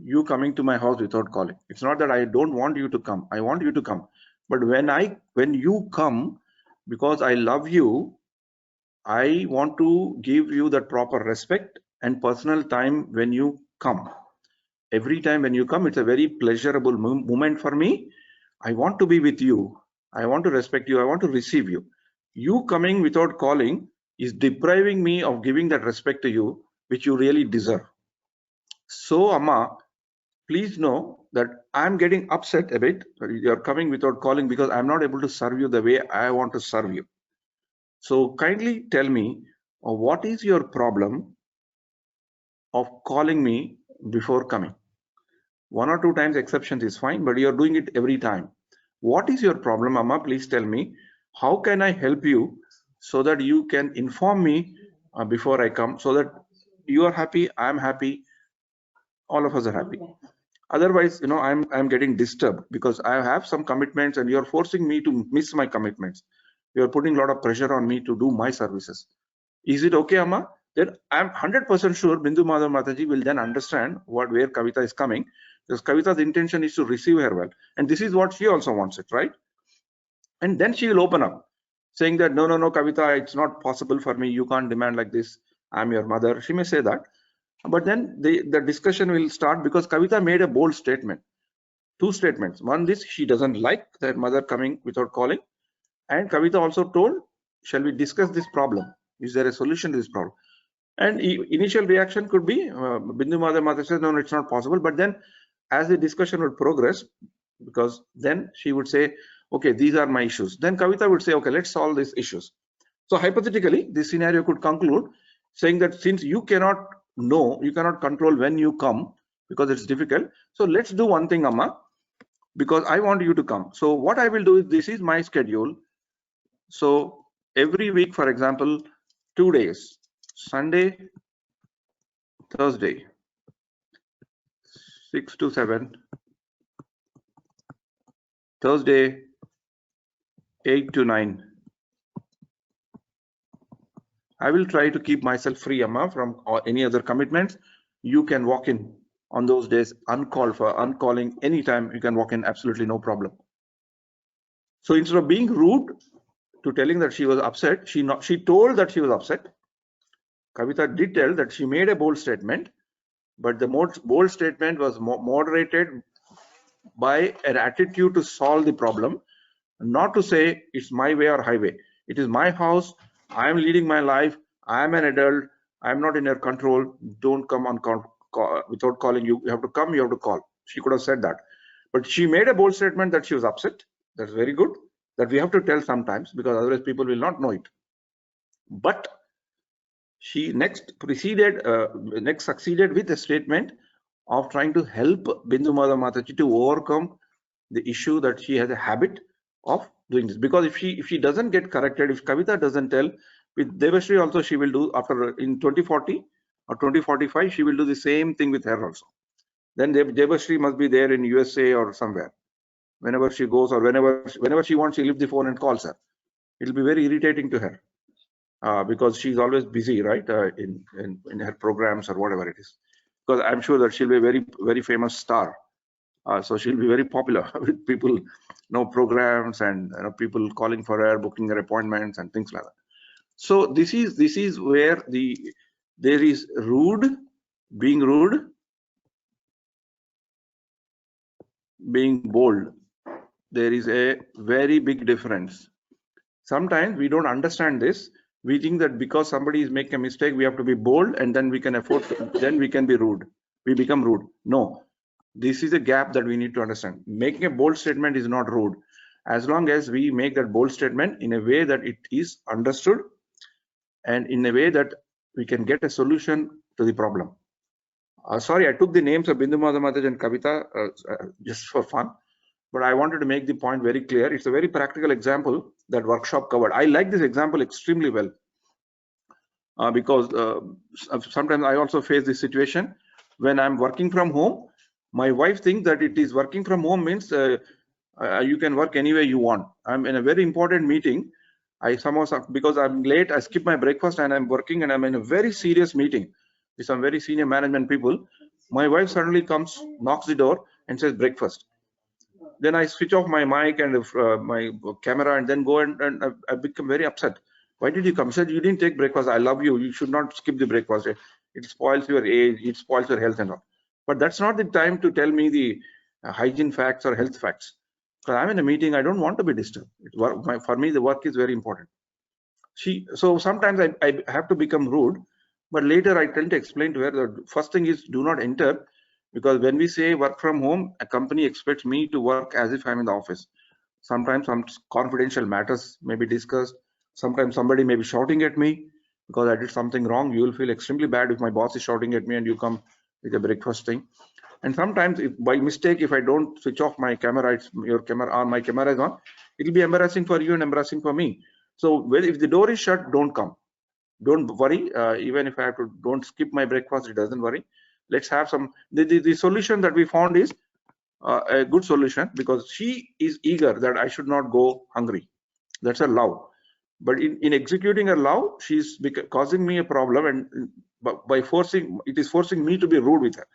you coming to my house without calling? It's not that I don't want you to come. I want you to come. But when you come, because I love you, I want to give you that proper respect and personal time when you come. Every time when you come, it's a very pleasurable moment for me. I want to be with you. I want to respect you. I want to receive you. You coming without calling is depriving me of giving that respect to you, which you really deserve. So, Amma, please know that I'm getting upset a bit. You're coming without calling because I'm not able to serve you the way I want to serve you. So kindly tell me, what is your problem of calling me before coming? 1 or 2 times exceptions is fine, but you're doing it every time. What is your problem, Amma? Please tell me. How can I help you so that you can inform me before I come, so that you are happy, I'm happy, all of us are happy. Otherwise, I'm getting disturbed because I have some commitments and you're forcing me to miss my commitments. You're putting a lot of pressure on me to do my services. Is it okay, Amma? Then I'm 100% sure Bindu Madhav Mataji will then understand where Kavita is coming, because Kavita's intention is to receive her well. And this is what she also wants it, right? And then she will open up, saying that, no, Kavita, it's not possible for me. You can't demand like this. I'm your mother. She may say that. But then the discussion will start, because Kavita made a bold statement. Two statements. One is she doesn't like her mother coming without calling. And Kavita also told, shall we discuss this problem? Is there a solution to this problem? And initial reaction could be, Bindu Madhav Mataji says, no, it's not possible. But then as the discussion would progress, because then she would say, okay, these are my issues. Then Kavita would say, okay, let's solve these issues. So hypothetically, this scenario could conclude saying that since you cannot know, you cannot control when you come because it's difficult. So let's do one thing, Amma, because I want you to come. So what I will do is, this is my schedule. So every week, for example, 2 days, Sunday, Thursday, 6 to 7, Thursday, 8 to 9. I will try to keep myself free, Amma, from any other commitments. You can walk in on those days, uncalling anytime. You can walk in, absolutely no problem. So instead of being rude to telling that she was upset, she told that she was upset. Kavita did tell that she made a bold statement, but the bold statement was moderated by an attitude to solve the problem, not to say it's my way or highway. It is my house. I am leading my life. I am an adult. I am not in your control. Don't come on call without calling you. You have to come. You have to call. She could have said that, but she made a bold statement that she was upset. That's very good. That we have to tell sometimes, because otherwise people will not know it. But she next succeeded with a statement of trying to help Bindu Madhav Mataji to overcome the issue that she has a habit of doing this. Because if she doesn't get corrected, if Kavita doesn't tell, with Devashree also she will do after in 2040 or 2045, she will do the same thing with her also. Then Devashree must be there in USA or somewhere. Whenever she goes, or whenever she wants, she leaves the phone and calls her. It'll be very irritating to her. Because she's always busy, right, in her programs or whatever it is. Because I'm sure that she'll be a very, very famous star. So she'll be very popular with people, programs and people calling for her, booking her appointments and things like that. So this is where there is being rude, being bold. There is a very big difference. Sometimes we don't understand this. We think that because somebody is making a mistake, we have to be bold, and then we can afford to, then we can be rude. We become rude. No, this is a gap that we need to understand. Making a bold statement is not rude, as long as we make that bold statement in a way that it is understood and in a way that we can get a solution to the problem. Sorry, I took the names of Bindu Madhav Mataji and Kavita just for fun, but I wanted to make the point very clear. It's a very practical example that workshop covered. I like this example extremely well because sometimes I also face this situation when I'm working from home. My wife thinks that it is working from home means you can work anywhere you want. I'm in a very important meeting. Because I'm late, I skip my breakfast and I'm working, and I'm in a very serious meeting with some very senior management people. My wife suddenly comes, knocks the door and says breakfast. Then I switch off my mic and my camera and then go and I become very upset. Why did you come? She said, you didn't take breakfast. I love you. You should not skip the breakfast. It spoils your age. It spoils your health and all. But that's not the time to tell me the hygiene facts or health facts. Because I'm in a meeting, I don't want to be disturbed. For me, the work is very important. So sometimes I have to become rude, but later I tend to explain to her that first thing is do not enter, because when we say work from home, a company expects me to work as if I'm in the office. Sometimes some confidential matters may be discussed. Sometimes somebody may be shouting at me because I did something wrong. You will feel extremely bad if my boss is shouting at me and you come with a breakfast thing. And sometimes if by mistake, if I don't switch off my camera, my camera is on, it'll be embarrassing for you and embarrassing for me. So if the door is shut, don't come. Don't worry. Even if I have to, don't skip my breakfast, it doesn't worry. Let's have some, the solution that we found is a good solution, because she is eager that I should not go hungry. That's her love. But in executing her love, she's causing me a problem, and by forcing, it is forcing me to be rude with her.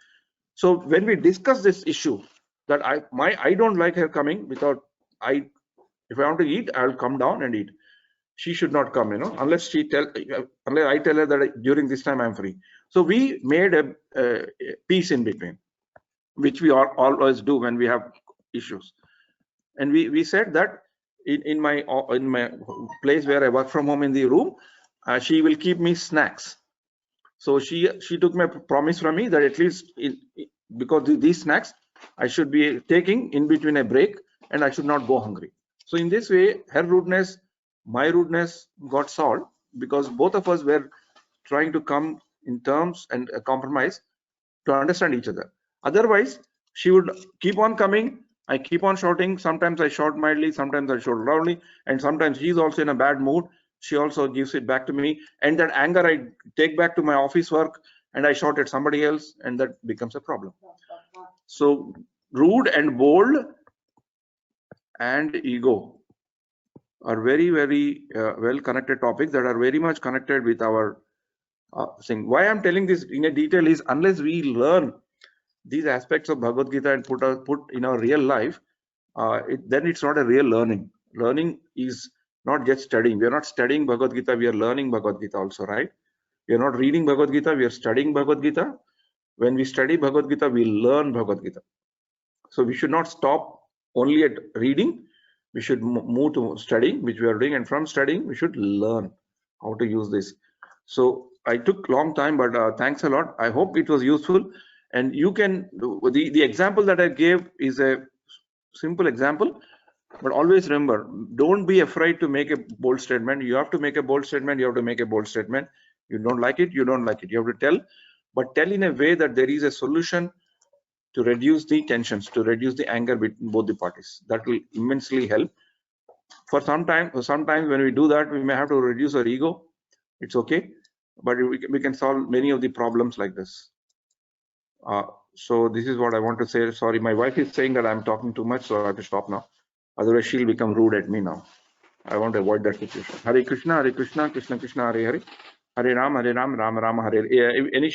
So when we discuss this issue, that I don't like her coming without, if I want to eat, I'll come down and eat. She should not come, unless unless I tell her that during this time I'm free. So we made a peace in between, which we always do when we have issues. And we said that in my place where I work from home in the room, she will keep me snacks. So she took my promise from me that at least because these snacks I should be taking in between a break, and I should not go hungry. So in this way, her rudeness, my rudeness got solved, because both of us were trying to come in terms and a compromise to understand each other. Otherwise, she would keep on coming. I keep on shouting. Sometimes I shout mildly, sometimes I shout loudly, and sometimes she's also in a bad mood. She also gives it back to me, and that anger I take back to my office work, and I shout at somebody else, and that becomes a problem. So rude and bold and ego are very, very well connected topics that are very much connected with our thing. Why I'm telling this in a detail is, unless we learn these aspects of Bhagavad Gita and put in our real life, then it's not a real learning. Learning is not just studying. We are not studying Bhagavad Gita, we are learning Bhagavad Gita also, right? We are not reading Bhagavad Gita, we are studying Bhagavad Gita. When we study Bhagavad Gita, we learn Bhagavad Gita. So we should not stop only at reading. We should move to studying, which we are doing, and from studying, we should learn how to use this. So I took long time, but thanks a lot. I hope it was useful. And you can, the example that I gave is a simple example, but always remember, don't be afraid to make a bold statement. You have to make a bold statement. You have to make a bold statement. You don't like it, you don't like it. You have to tell, but tell in a way that there is a solution to reduce the tensions, to reduce the anger between both the parties. That will immensely help. For sometimes when we do that, we may have to reduce our ego. It's okay, but we can solve many of the problems like this. So this is what I want to say. Sorry, my wife is saying that I'm talking too much, so I have to stop now. Otherwise, she'll become rude at me now. I want to avoid that situation. Hare Krishna, Krishna Krishna, Hare Hare, Hare Ram, Ram Ram, Hare. Any